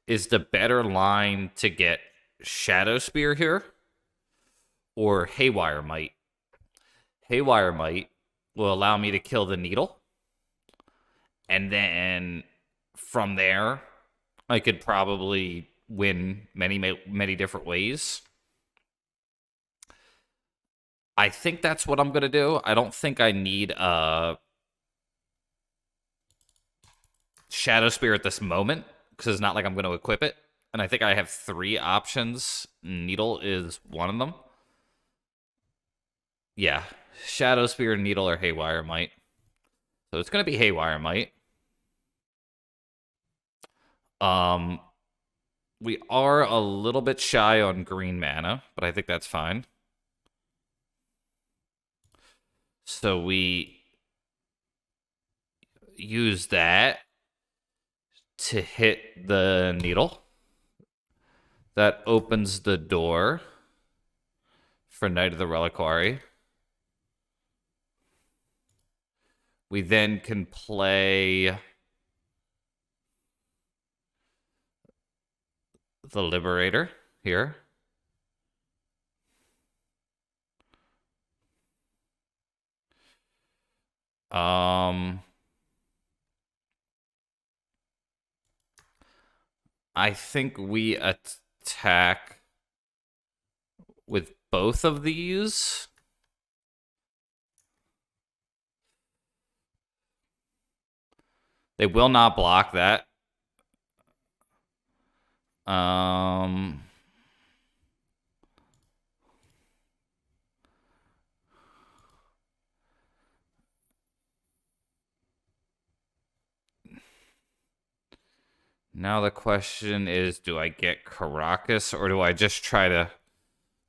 the better line to get Shadow Spear here or Haywire Might? Haywire Might will allow me to kill the Needle, and then from there, I could probably win many different ways. I think that's what I'm going to do. I don't think I need Shadow Spear at this moment because it's not like I'm going to equip it. And I think I have 3 options. Needle is one of them. Yeah. Shadow Spear, Needle, or Haywire Might. So it's going to be Haywire Might. We are a little bit shy on green mana, but I think that's fine. So we use that to hit the Needle. That opens the door for Knight of the Reliquary. We then can play the Liberator here. I think we attack with both of these. They will not block that. Now the question is, do I get Caracas or do I just try to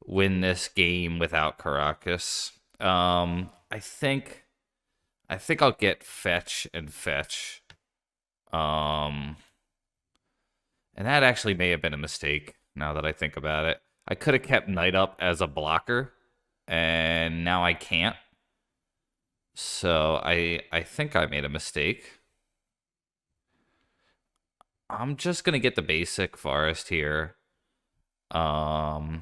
win this game without Caracas? I think I'll get Fetch and Fetch. And that actually may have been a mistake now that I think about it. I could have kept Knight up as a blocker, and now I can't. So I think I made a mistake. I'm just gonna get the basic Forest here. Yeah,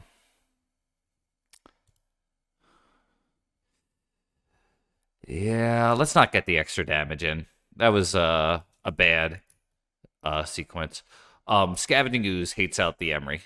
let's not get the extra damage in. That was a bad sequence. Scavenging Ooze hates out the Emery.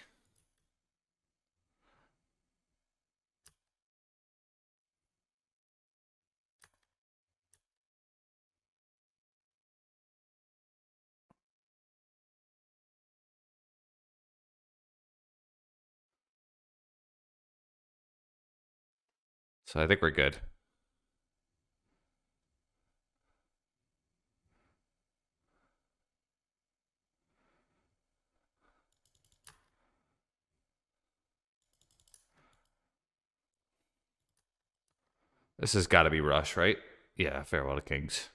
So I think we're good. This has got to be Rush, right? Yeah, Farewell to Kings.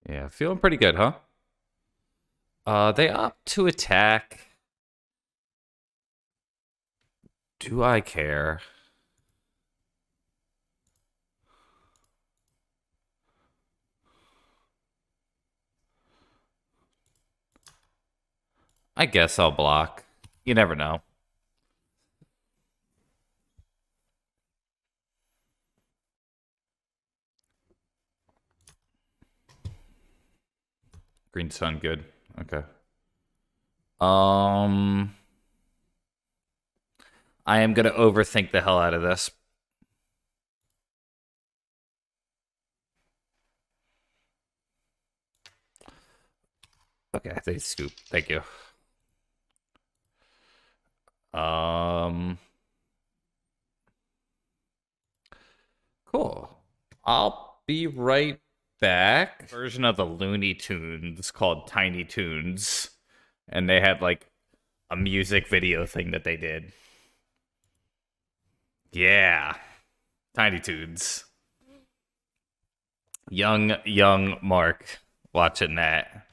Yeah, feeling pretty good, huh? They opt to attack. Do I care? I guess I'll block. You never know. Green Sun, good. Okay. I am gonna overthink the hell out of this. Okay, they scoop. Thank you. Cool. I'll be right back. Version of the Looney Tunes called Tiny Toons, and they had like a music video thing that they did. Yeah, Tiny Toons. Young Mark watching that.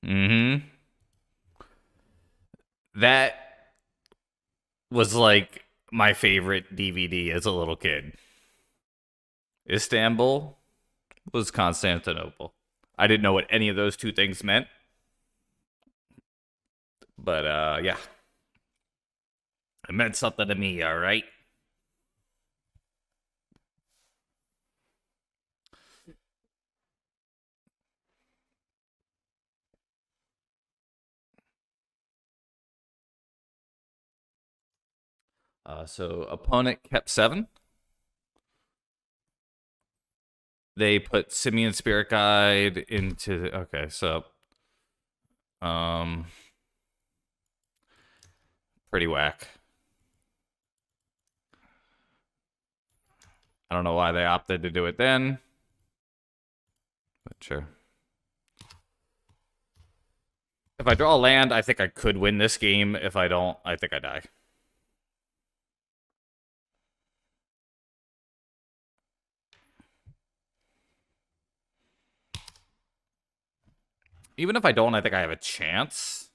Mm-hmm. That was like my favorite DVD as a little kid. Istanbul was Constantinople. I didn't know what any of those two things meant. But yeah. It meant something to me, all right? So opponent kept 7. They put Simian Spirit Guide into okay, so um pretty whack. I don't know why they opted to do it then. But sure. If I draw a land, I think I could win this game. If I don't, I think I die. Even if I don't, I think I have a chance.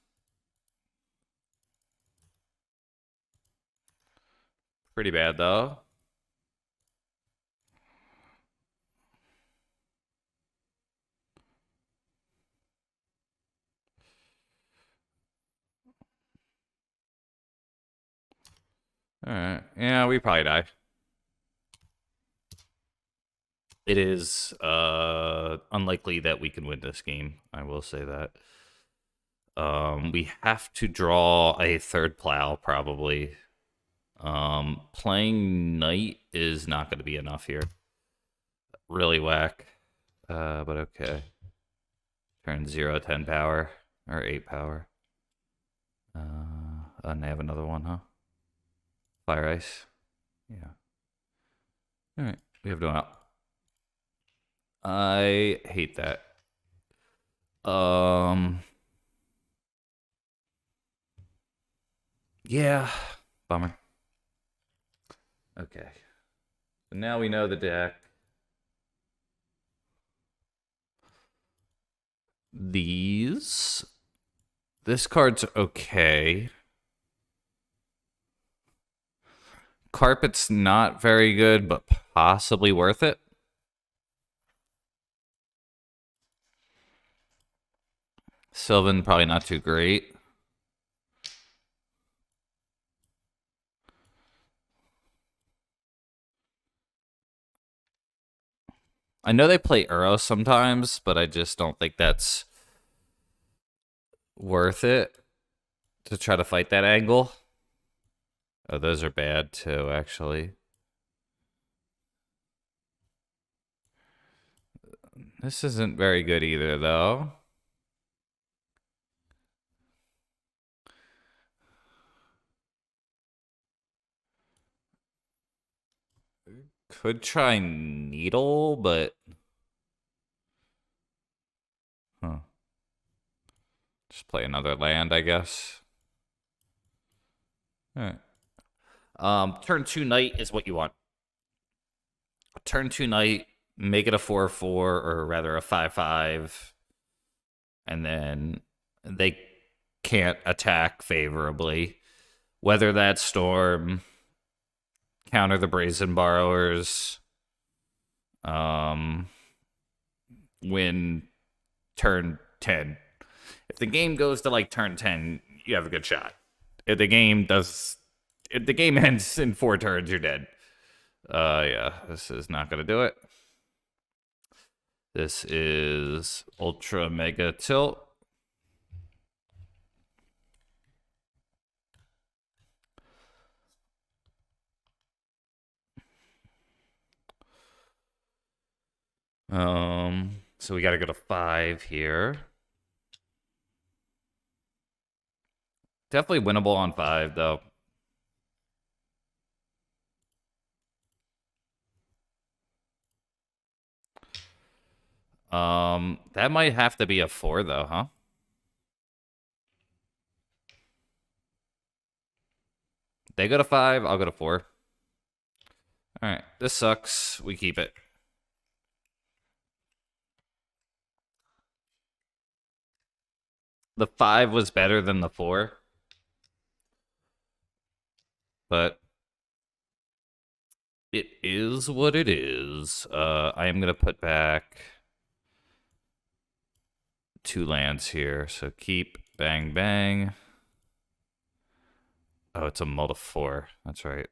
Pretty bad, though. Alright. Yeah, we probably die. It is unlikely that we can win this game. I will say that. We have to draw a third plow, probably. Playing knight is not going to be enough here. Really whack. But okay. Turn 0, 10 power. Or 8 power. And they have another one, huh? Fire ice. Yeah. Alright. We have no out. I hate that. Yeah. Bummer. Okay. So now we know the deck. These. This card's okay. Carpet's not very good, but possibly worth it. Sylvan, probably not too great. I know they play Uros sometimes, but I just don't think that's worth it to try to fight that angle. Oh, those are bad too, actually. This isn't very good either, though. Could try Needle, but... Huh. Just play another land, I guess. Alright. Turn 2 Knight is what you want. Turn 2 Knight, make it a 4/4, or rather a 5/5. And then they can't attack favorably. Weather that storm. Counter the Brazen Borrowers. Win turn 10. If the game goes to like turn 10, you have a good shot. If the game ends in 4 turns, you're dead. Yeah, this is not gonna do it. This is Ultra Mega Tilt. So we gotta go to 5 here. Definitely winnable on 5, though. That might have to be a 4, though, huh? They go to 5, I'll go to 4. Alright, this sucks. We keep it. The 5 was better than the 4. But it is what it is. I am going to put back 2 lands here, so keep, bang, bang. Oh, it's a mull of 4. That's right.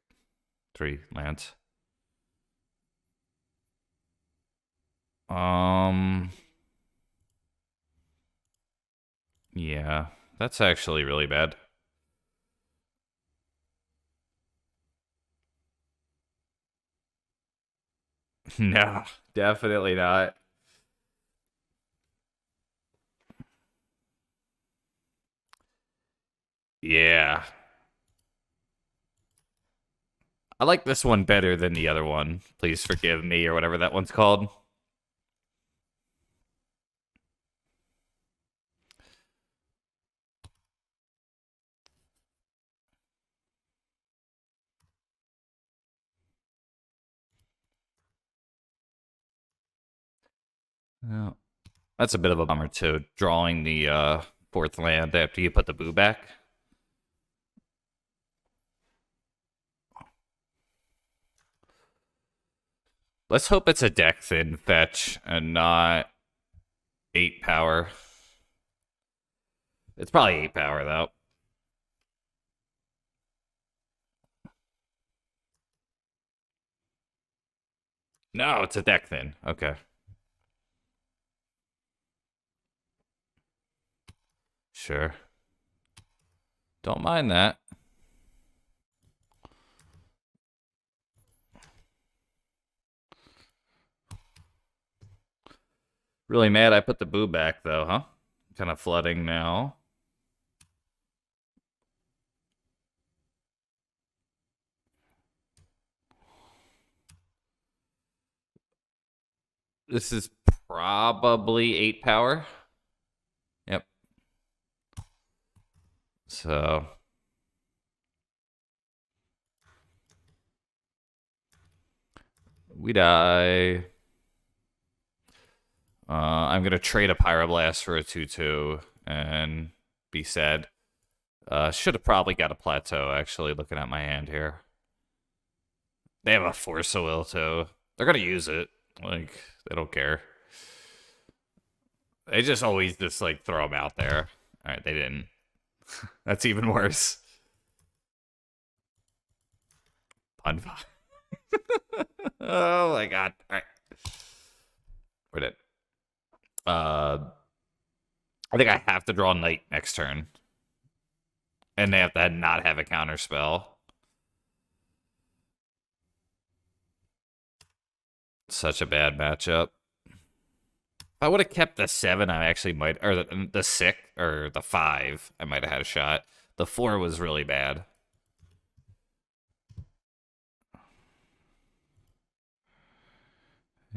3 lands. Yeah, that's actually really bad. No, definitely not. Yeah. I like this one better than the other one. Please forgive me, or whatever that one's called. Yeah. That's a bit of a bummer, too. Drawing the 4th land after you put the boo back. Let's hope it's a deck thin fetch and not 8 power. It's probably 8 power, though. No, it's a deck thin. Okay. Sure. Don't mind that. Really mad I put the boo back, though, huh? Kind of flooding now. This is probably 8 power. Yep. So we die. I'm gonna trade a Pyroblast for a 2/2 and be sad. Should have probably got a Plateau, actually, looking at my hand here. They have a Force of Will, too. They're gonna use it. Like, they don't care. They just always just, like, throw them out there. Alright, they didn't. That's even worse. Pun. Oh my god. Alright. We're dead. I think I have to draw Knight next turn. And they have to not have a counter spell. Such a bad matchup. If I would have kept the 7, I actually might, or the 6, or the 5, I might have had a shot. The 4 was really bad.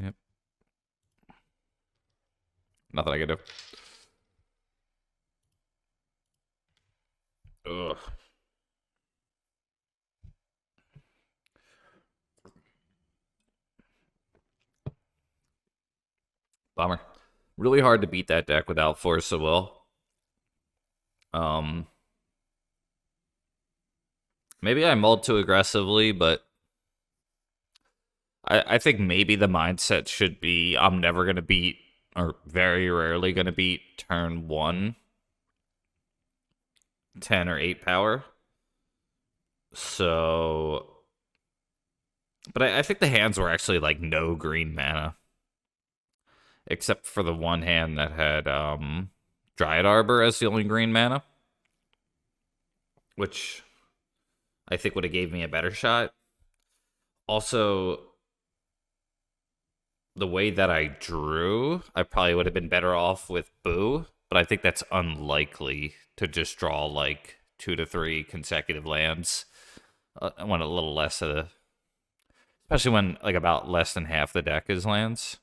Yep. Nothing I can do. Ugh. Bummer. Really hard to beat that deck without Force of Will. Maybe I mulled too aggressively, but I think maybe the mindset should be I'm never going to beat, or very rarely going to beat, turn 1, 10 or 8 power. So, but I think the hands were actually like no green mana, except for the one hand that had Dryad Arbor as the only green mana, which I think would have gave me a better shot. Also, the way that I drew, I probably would have been better off with Boo, but I think that's unlikely to just draw like 2 to 3 consecutive lands. I want a little less of the, especially when like about less than half the deck is lands.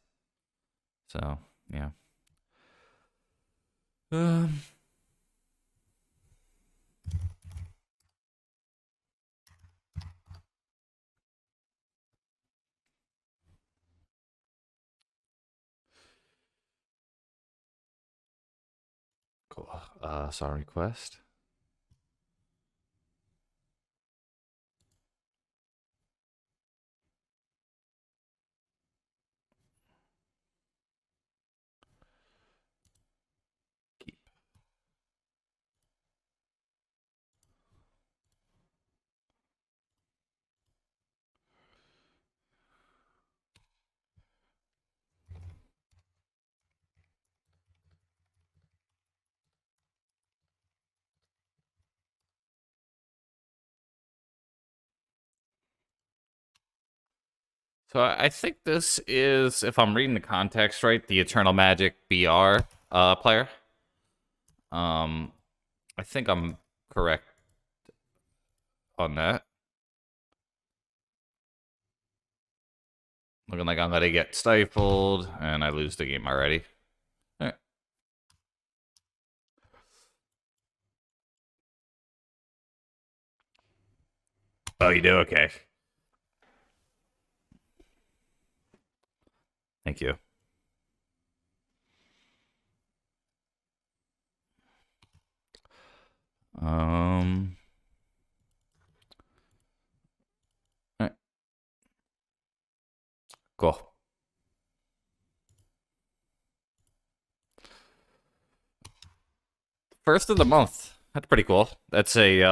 So yeah. Um, cool. Song request. So I think this is, if I'm reading the context right, the Eternal Magic BR player. I think I'm correct on that. Looking like I'm gonna get stifled, and I lose the game already. All right. Oh, you do? Okay. Thank you. All right. Cool. First of the month. That's pretty cool. That's a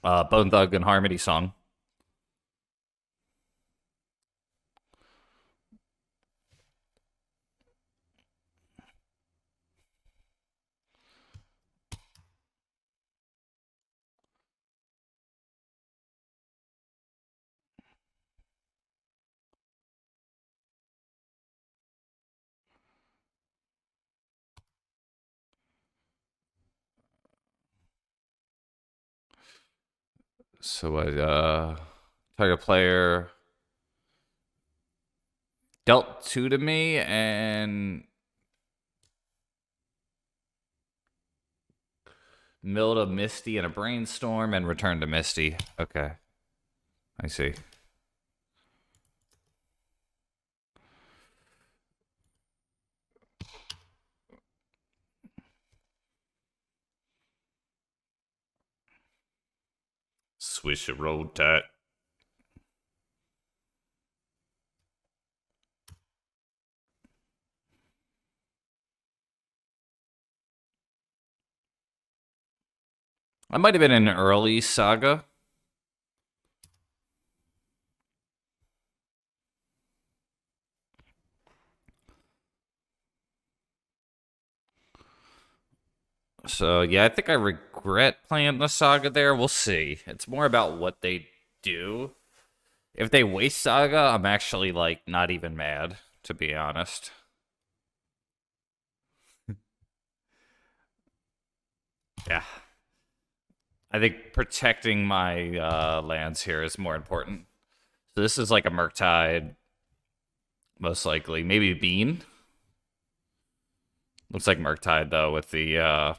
Bone Thug and Harmony song. So target player dealt two to me and milled a Misty and a Brainstorm and returned to Misty. Okay. I see. Swish a roll tat. I might have been an early Saga. So, yeah, I think I regret playing the Saga there. We'll see. It's more about what they do. If they waste Saga, I'm actually, like, not even mad, to be honest. Yeah. I think protecting my lands here is more important. So this is like a Murktide, most likely. Maybe Bean. Looks like Murktide, though, with the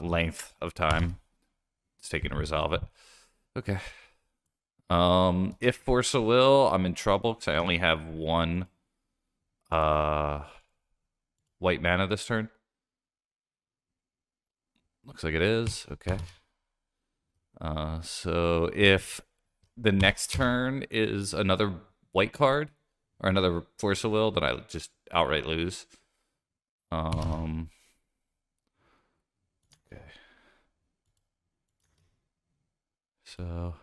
length of time it's taking to resolve it. Okay. If Force of Will, I'm in trouble because I only have one white mana this turn. Looks like it is. Okay. So if the next turn is another white card or another Force of Will, then I just outright lose. Okay. So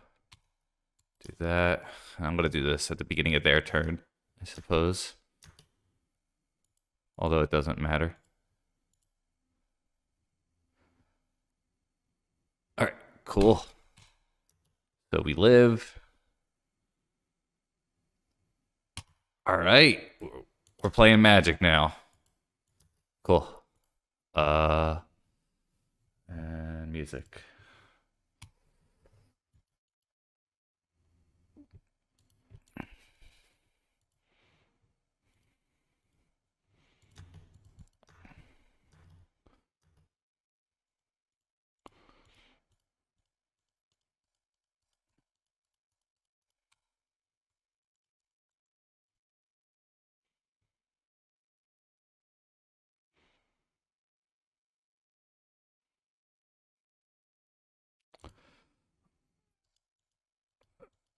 do that. I'm gonna do this at the beginning of their turn, I suppose. Although it doesn't matter. All right, cool. So we live. All right, we're playing Magic now. Cool. And music.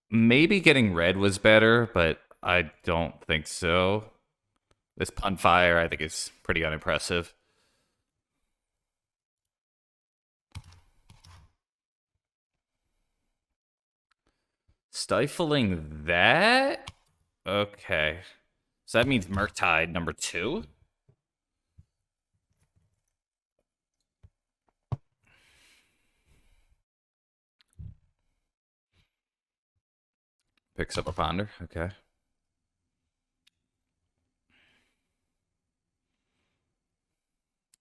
Maybe getting red was better, but I don't think so. This pun fire, I think, is pretty unimpressive. Stifling that? Okay. So that means Murktide number 2? Picks up a ponder. Okay.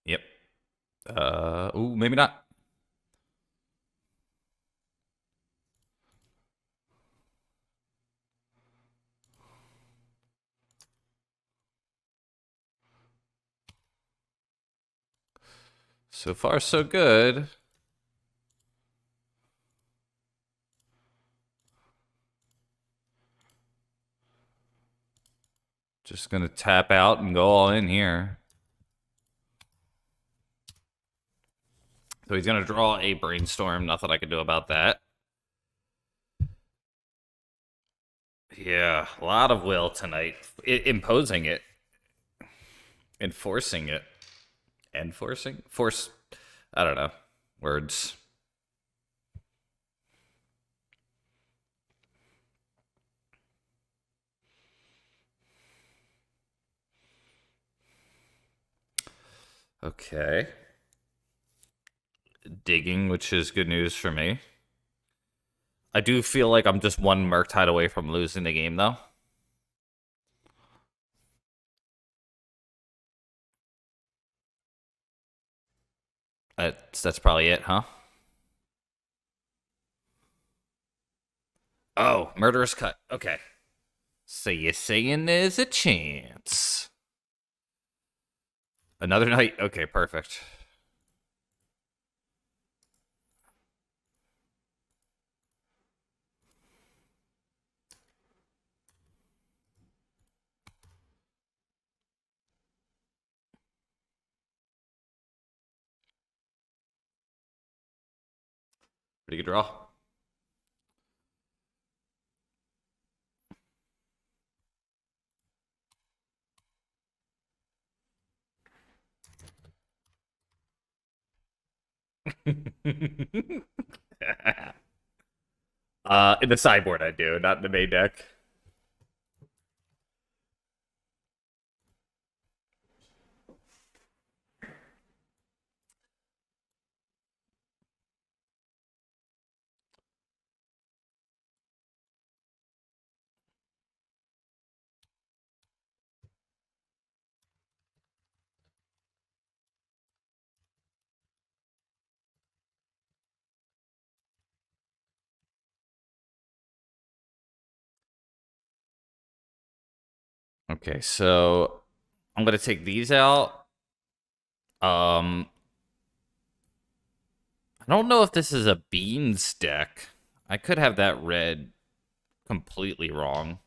Yep. Ooh, maybe not. So far, so good. Just gonna tap out and go all in here. So he's gonna draw a brainstorm. Nothing I can do about that. Yeah, a lot of will tonight. Imposing it. Enforcing it. Enforcing? Force. I don't know. Words. Okay. Digging, which is good news for me. I do feel like I'm just one Murktide away from losing the game, though. That's probably it, huh? Oh, Murderous Cut. Okay. So you're saying there's a chance. Another night? Okay, perfect. Pretty good draw. In the sideboard I do, not in the main deck. Okay, so I'm gonna take these out. I don't know if this is a beans deck. I could have that read completely wrong.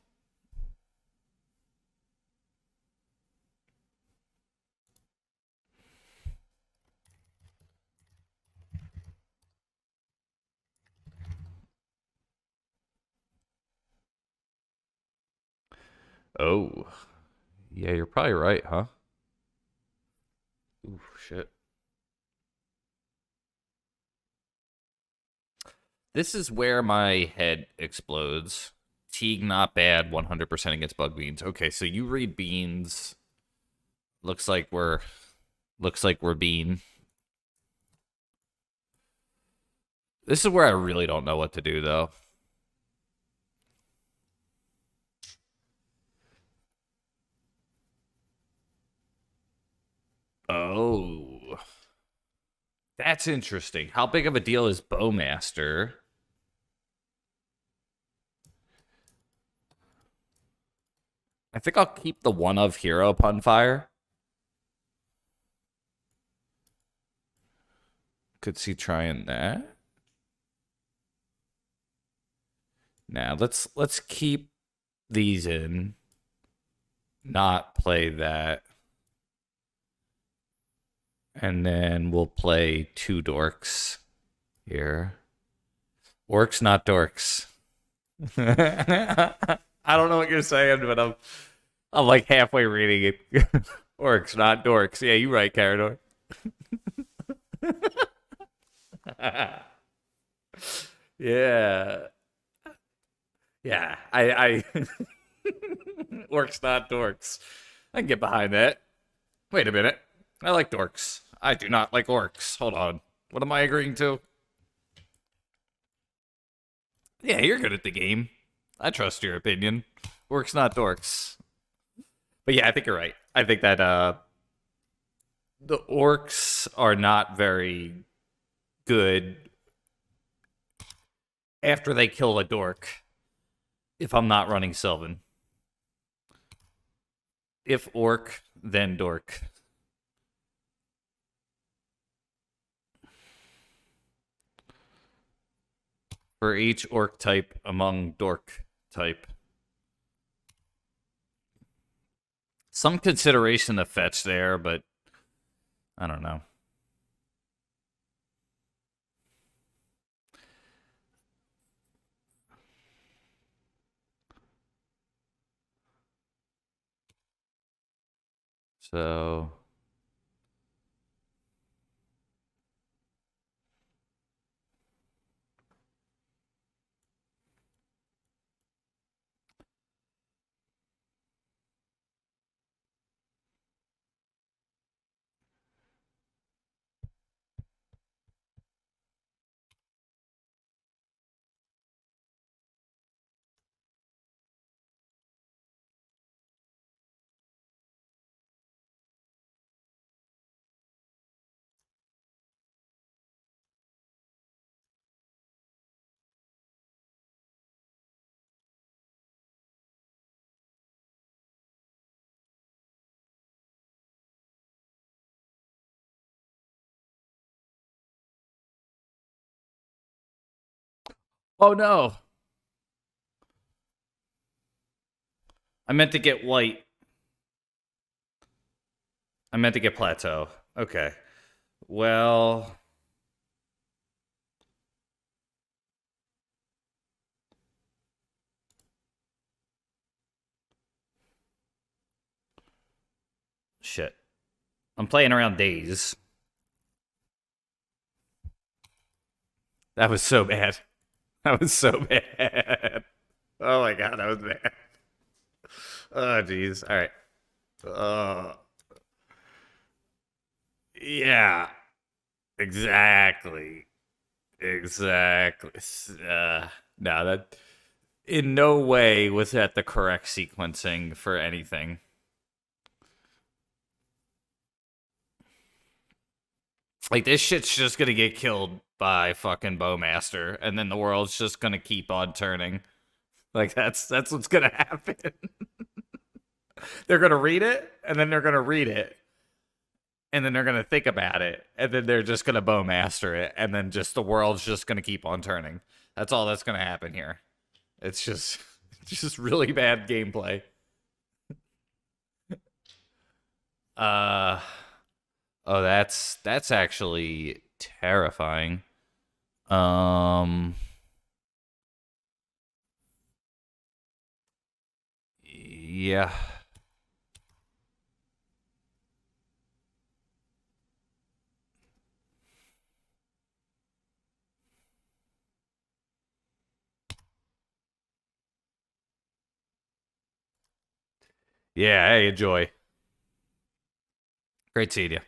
Oh. Yeah, you're probably right, huh? Ooh, shit. This is where my head explodes. Teague not bad, 100% against bug beans. Okay, so you read beans. Looks like we're bean. This is where I really don't know what to do though. Oh. That's interesting. How big of a deal is Bowmaster? I think I'll keep the one of Hero upon fire. Could see trying that. Now let's keep these in. Not play that. And then we'll play two dorks here. Orcs, not dorks. I don't know what you're saying, but I'm like halfway reading it. Orcs, not dorks. Yeah, you're right, Carador. Yeah. Yeah. I Orcs, not dorks. I can get behind that. Wait a minute. I like dorks. I do not like orcs. Hold on. What am I agreeing to? Yeah, you're good at the game. I trust your opinion. Orcs, not dorks. But yeah, I think you're right. I think that the orcs are not very good after they kill a dork. If I'm not running Sylvan. If orc, then dork. For each orc type among dork type. Some consideration to fetch there, but I don't know. So oh no. I meant to get white. I meant to get plateau. Okay. Well, shit. I'm playing around days. That was so bad. That was so bad. Oh my god, that was bad. Oh jeez. All right. Yeah. Exactly. Exactly. No, that in no way was that the correct sequencing for anything. Like this shit's just gonna get killed by fucking Bowmaster, and then the world's just gonna keep on turning. Like that's what's gonna happen. They're gonna read it, and then they're gonna read it, and then they're gonna think about it, and then they're just gonna Bowmaster it, and then just the world's just gonna keep on turning. That's all that's gonna happen here. It's just just really bad gameplay. Uh oh, that's actually terrifying. Um yeah. Yeah, hey, enjoy. Great seeing you.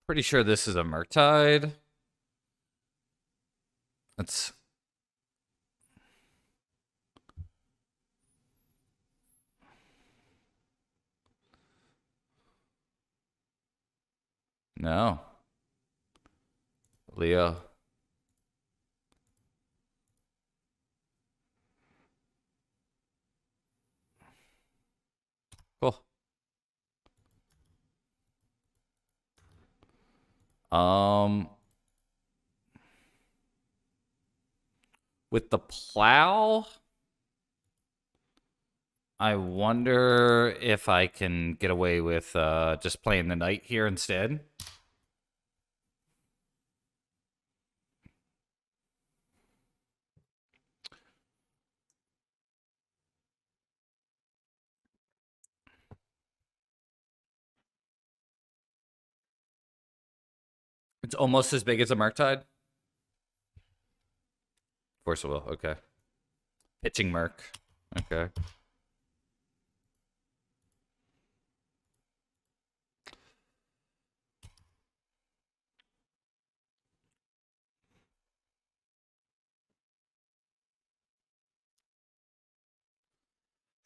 Pretty sure this is a Murktide. That's no. Leo. Cool. Um with the plow, I wonder if I can get away with just playing the knight here instead. It's almost as big as a Murktide. Force of Will, okay. Pitching Merc. Okay.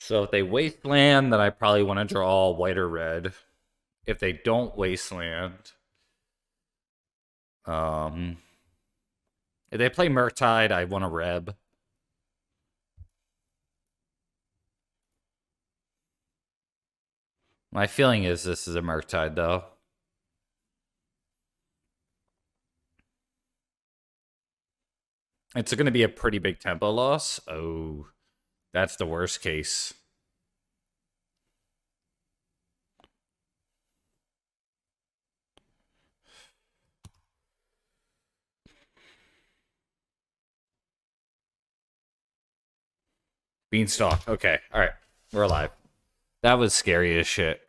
So if they wasteland, then I probably want to draw white or red. If they don't wasteland, um, if they play Murktide, I want a Reb. My feeling is this is a Murktide, though. It's going to be a pretty big tempo loss. Oh, that's the worst case. Beanstalk. Okay. All right. We're alive. That was scary as shit.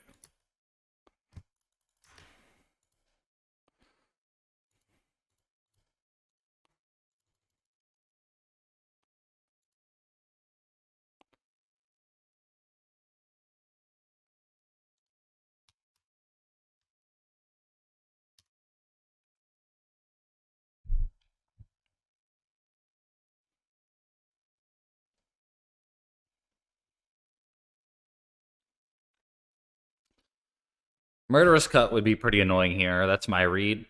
Murderous Cut would be pretty annoying here. That's my read.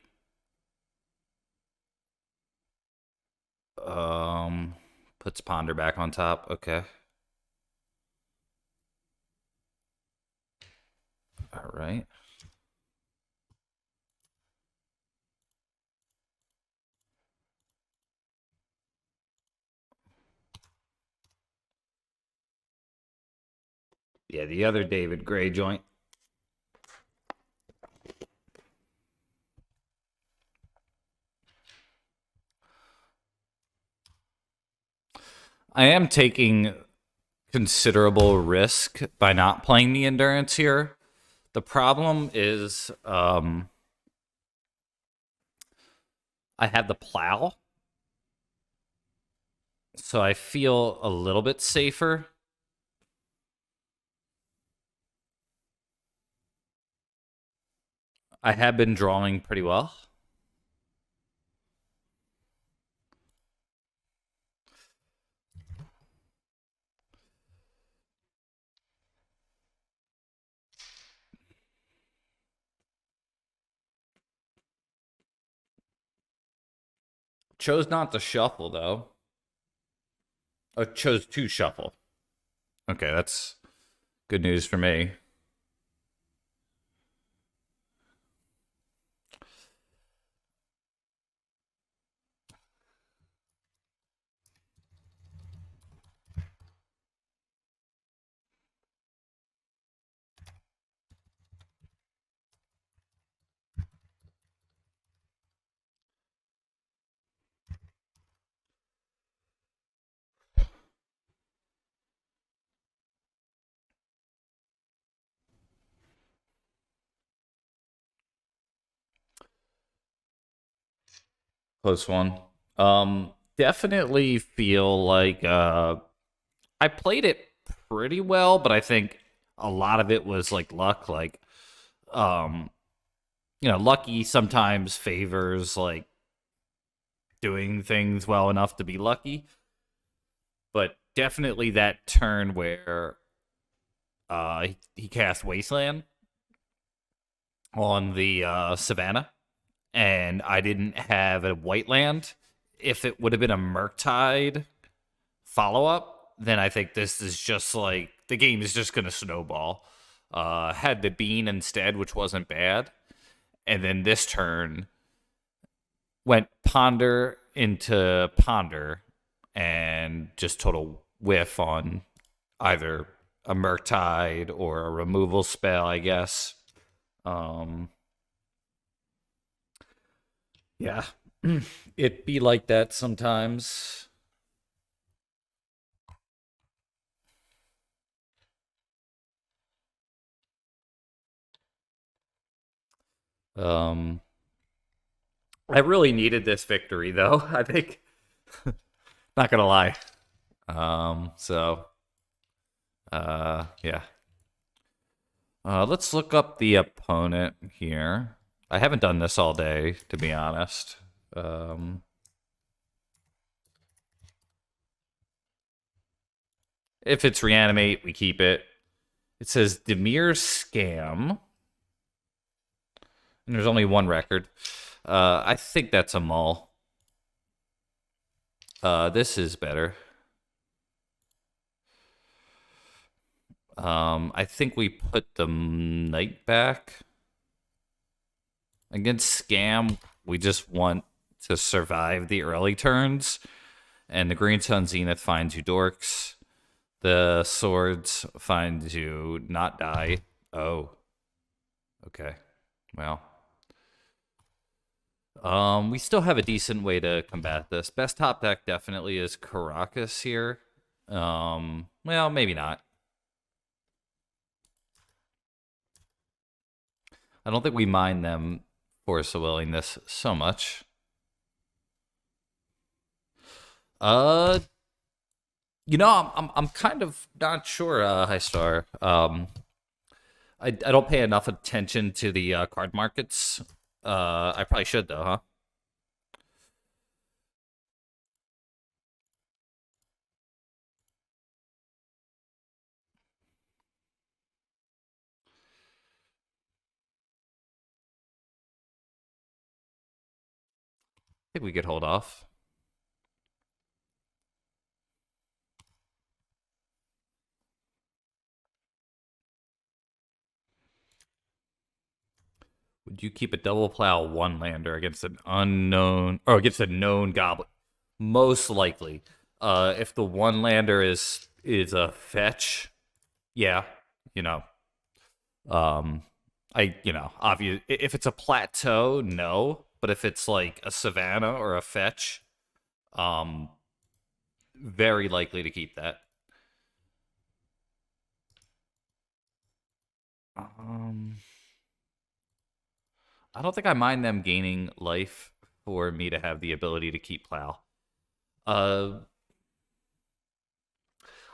Um, Puts Ponder back on top. Okay. All right. Yeah, the other David Gray joint. I am taking considerable risk by not playing the Endurance here. The problem is I have the Plow, so I feel a little bit safer. I have been drawing pretty well. Chose not to shuffle, though. Oh, chose to shuffle. Okay, that's good news for me. Close one. Definitely feel like I played it pretty well, but I think a lot of it was like luck. Like, um, lucky sometimes favors like doing things well enough to be lucky. But definitely that turn where he cast Wasteland on the Savannah, and I didn't have a white land. If it would have been a Murktide follow up, then I think this is just like the game is just gonna snowball. Had the bean instead, which wasn't bad, and then this turn went Ponder into Ponder, and just total whiff on either a Murktide or a removal spell, I guess. Um, yeah, it be like that sometimes. Um, I really needed this victory, though. I think, not gonna lie. So, yeah. Let's look up the opponent here. I haven't done this all day, to be honest. Um, If it's reanimate, we keep it. It says Demir Scam. And there's only one record. I think that's a mall. This is better. I think we put the knight back. Against Scam, we just want to survive the early turns. And the Green Sun Zenith finds you dorks. The swords find you not die. Oh. Okay. Well. We still have a decent way to combat this. Best top deck definitely is Caracas here. Well, maybe not. I don't think we mind them Force of Willingness so much. You know, I'm kind of not sure, High Star. I don't pay enough attention to the card markets. I probably should though, huh? I think we could hold off. Would you keep a double plow one lander against an unknown or against a known goblin? Most likely. If the one lander is a fetch, yeah, you know. Obvious if it's a plateau, no. But if it's like a savannah or a fetch, um, very likely to keep that. Um, I don't think I mind them gaining life for me to have the ability to keep plow. Uh,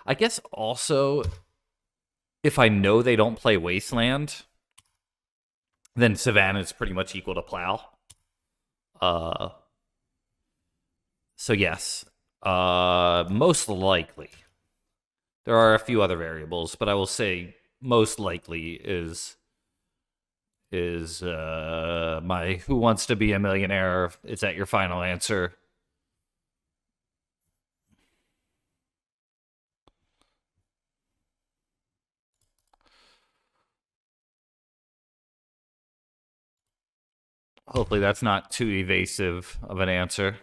I guess also if I know they don't play wasteland, then savannah is pretty much equal to plow. Uh, so yes, most likely. There are a few other variables, but I will say most likely is my Who Wants to Be a Millionaire? Is that your final answer? Hopefully that's not too evasive of an answer.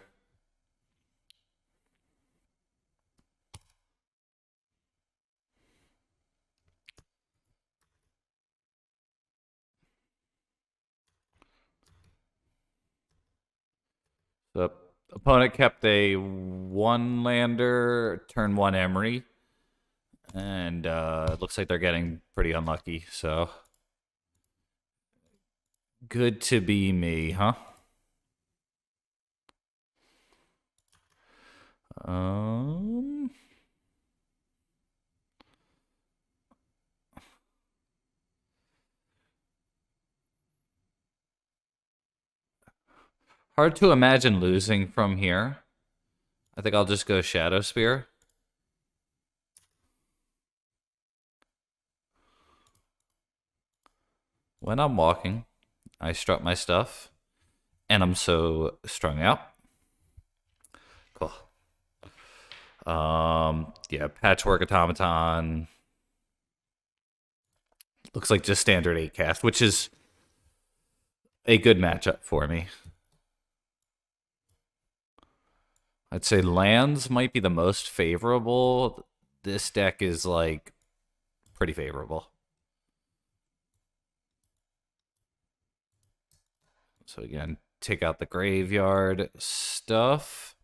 The opponent kept a one lander, turn one Emery, and it looks like they're getting pretty unlucky. So good to be me, huh? Um, Hard to imagine losing from here. I think I'll just go Shadow Spear. When I'm walking, I strut my stuff, and I'm so strung out. Cool. Yeah, Patchwork Automaton. Looks like just standard 8 cast, which is a good matchup for me. I'd say lands might be the most favorable. This deck is like pretty favorable. So again, take out the graveyard stuff.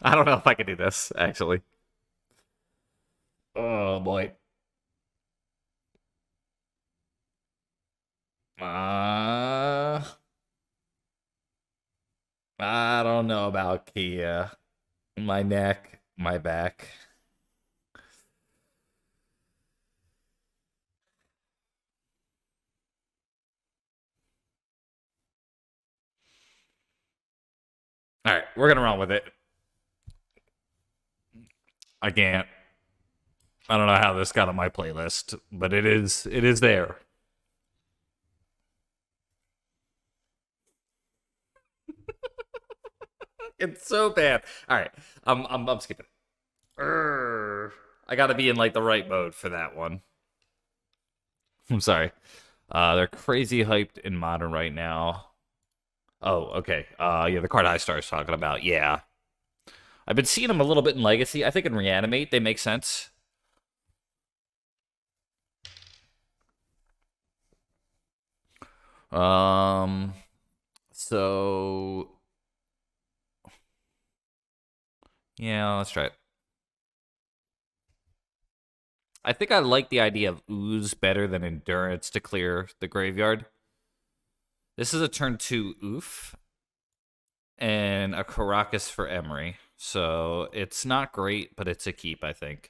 I don't know if I can do this, actually. Oh boy. Uh about Kia. My neck, my back. All right, we're gonna run with it. I can't. I don't know how this got on my playlist, but it is there. It's so bad. All right, I'm skipping. Urgh. I got to be in like the right mode for that one. I'm sorry. They're crazy hyped in modern right now. Oh, okay. Yeah, the card High Star is talking about. Yeah, I've been seeing them a little bit in Legacy. I think in Reanimate they make sense. Um, so yeah, let's try it. I think I like the idea of Ooze better than Endurance to clear the graveyard. This is a turn 2 Oof and a Caracas for Emery. So it's not great, but it's a keep, I think.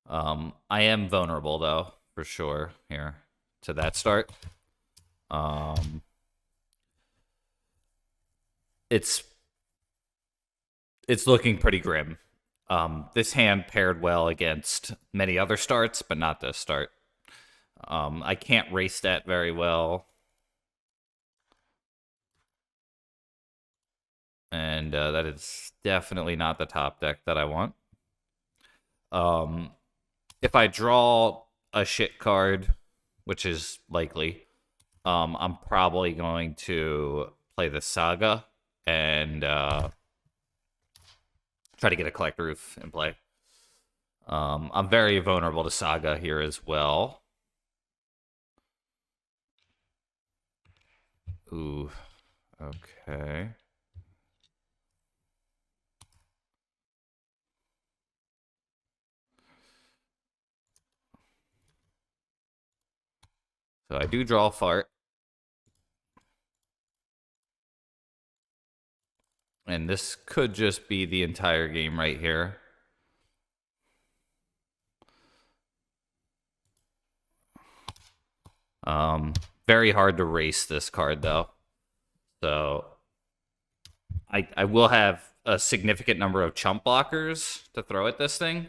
I am vulnerable, though, for sure, here to that start. Um, it's looking pretty grim. This hand paired well against many other starts, but not this start. I can't race that very well. And that is definitely not the top deck that I want. If I draw a shit card, which is likely, I'm probably going to play the Saga and try to get a Collect Roof in play. I'm very vulnerable to Saga here as well. Ooh, okay. So I do draw a Fart. And this could just be the entire game right here. Very hard to race this card, though. So I will have a significant number of chump blockers to throw at this thing.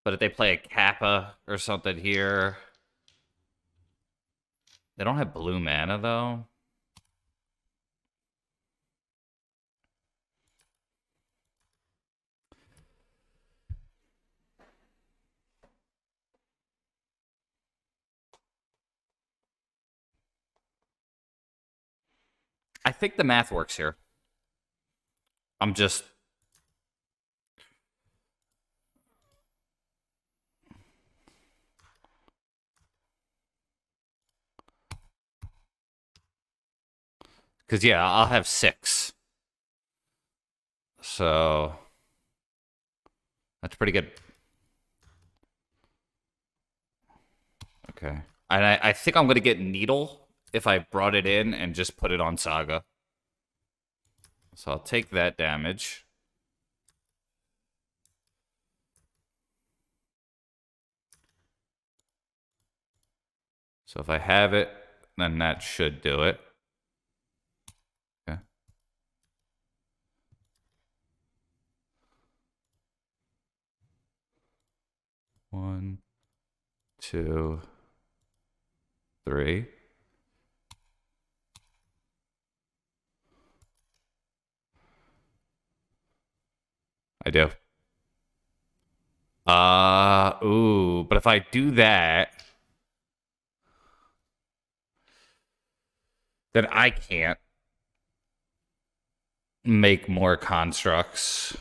But if they play a Kappa or something here... They don't have blue mana, though. I think the math works here. I'm just... Because, yeah, I'll have 6. So... That's pretty good. Okay. And I think I'm going to get Needle if I brought it in and just put it on Saga. So I'll take that damage. So if I have it, then that should do it. Okay. 1, 2, 3. I do. Ooh, but if I do that, then I can't make more constructs.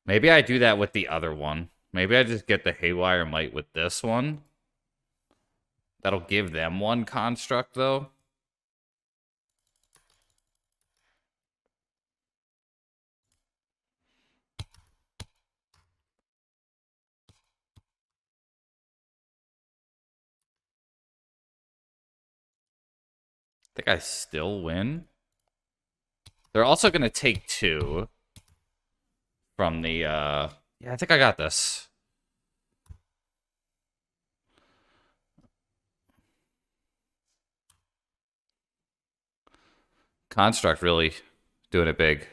Maybe I do that with the other one. Maybe I just get the Haywire Might with this one. That'll give them one construct, though. think I still win. They're also going to take 2 from the, yeah, I think I got this. Construct really doing it big.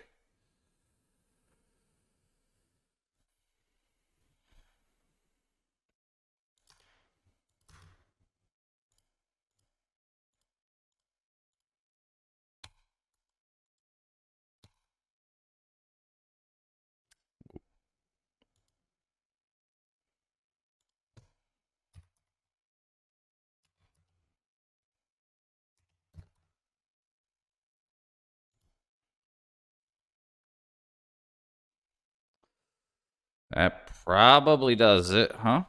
That probably does it, huh?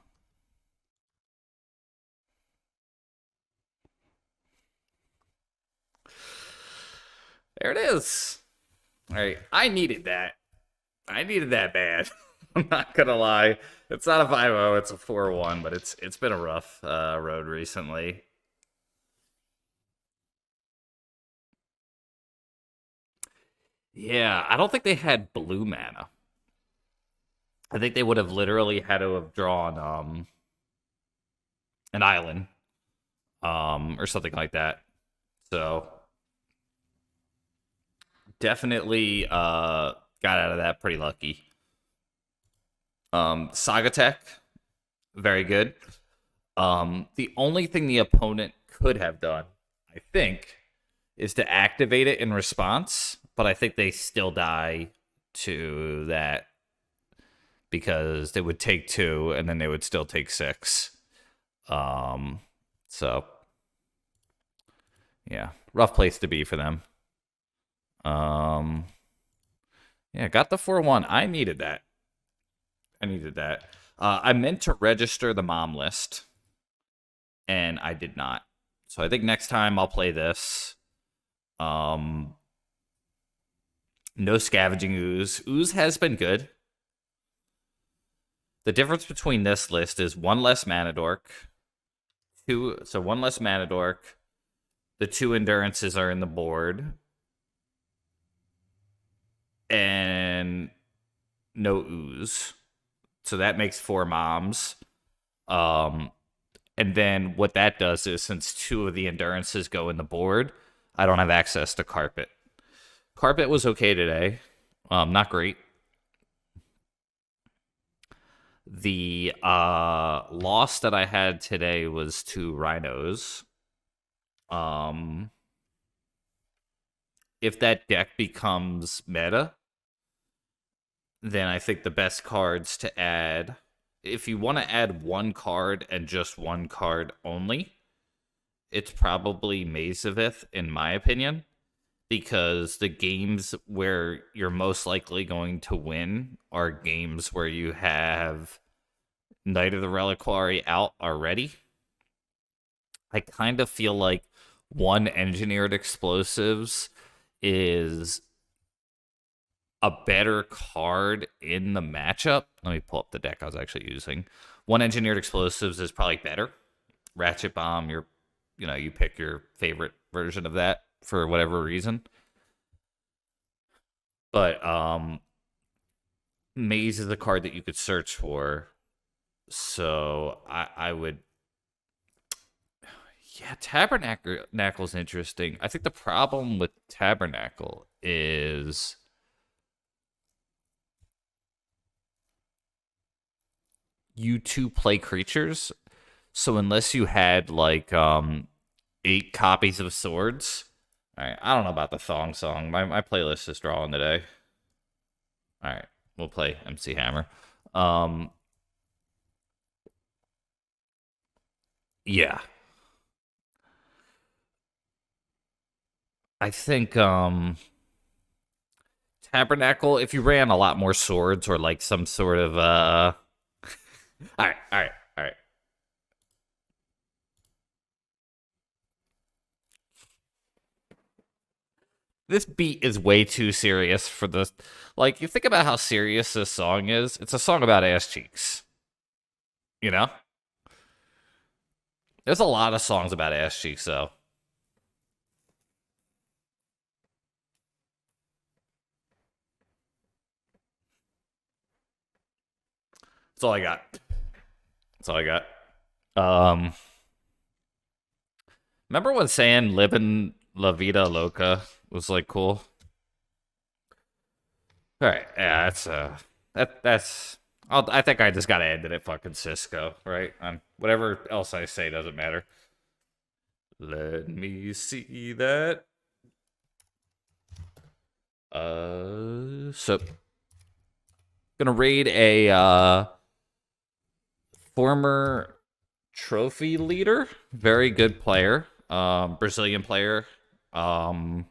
There it is. All right, I needed that. I needed that bad. I'm not gonna lie. It's not a 5-0, it's a 4-1, but it's been a rough road recently. Yeah, I don't think they had blue mana. I think they would have literally had to have drawn an island or something like that. So definitely got out of that pretty lucky. Saga Tech, very good. The only thing the opponent could have done, I think, is to activate it in response, but I think they still die to that because they would take 2 and then they would still take 6. So yeah, rough place to be for them. Yeah, got the 4-1. I needed that. I meant to register the mom list, and I did not. So I think next time I'll play this. No scavenging ooze. Ooze has been good. The difference between this list is 1 less mana dork. 1 less mana dork. The 2 endurances are in the board. And no ooze. So that makes 4 moms. And then what that does is, since 2 of the endurances go in the board, I don't have access to carpet. Carpet was okay today. Not great. The loss that I had today was to Rhinos. If that deck becomes meta, then I think the best cards to add, if you want to add 1 card and just 1 card only, it's probably Mazavith, in my opinion, because the games where you're most likely going to win are games where you have Knight of the Reliquary out already. I kind of feel like 1 Engineered Explosives is a better card in the matchup. Let me pull up the deck I was actually using. 1 Engineered Explosives is probably better. Ratchet Bomb, you pick your favorite version of that for whatever reason. But Maze is a card that you could search for. So I would. Yeah, Tabernacle's interesting. I think the problem with Tabernacle is you 2 play creatures. So unless you had like 8 copies of swords. Alright, I don't know about the Thong Song. My playlist is drawing today. Alright, we'll play MC Hammer. Yeah. I think Tabernacle, if you ran a lot more swords or like some sort of Alright. This beat is way too serious for the. Like, you think about how serious this song is. It's a song about ass cheeks. You know? There's a lot of songs about ass cheeks, though. That's all I got. That's all I got. Um, Remember when saying "living la vida loca" was like cool? All right, yeah, that's. I think I just gotta end it at fucking Cisco, right? Whatever else I say doesn't matter. Let me see that. So gonna raid a former trophy leader, very good player, Brazilian player. Um,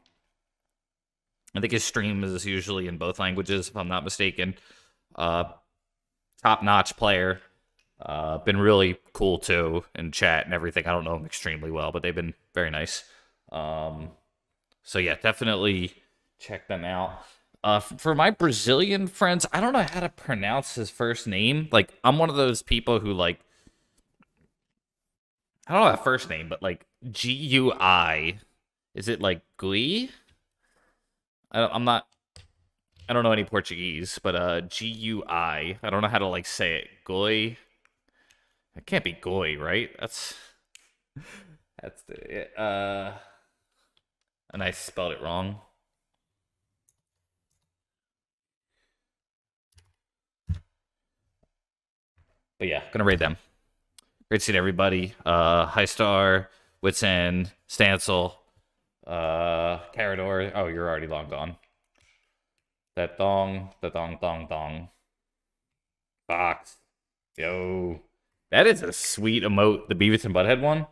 I think his stream is usually in both languages, if I'm not mistaken. Uh, Top notch player. Been really cool too in chat and everything. I don't know him extremely well, but they've been very nice. So yeah, definitely check them out. For my Brazilian friends, I don't know how to pronounce his first name. Like, I'm one of those people who like, I don't know that first name, but like Gui. Is it like Gui? I'm not. I don't know any Portuguese, but Gui. I don't know how to like say it. Goi. It can't be Goi, right? That's the and I spelled it wrong. But yeah, gonna raid them. Great seeing everybody. High Star, Wits End, Stancil, Carador. Oh, you're already long gone. That dong. Fox. Yo. That is a sweet emote, the Beavis and Butthead one.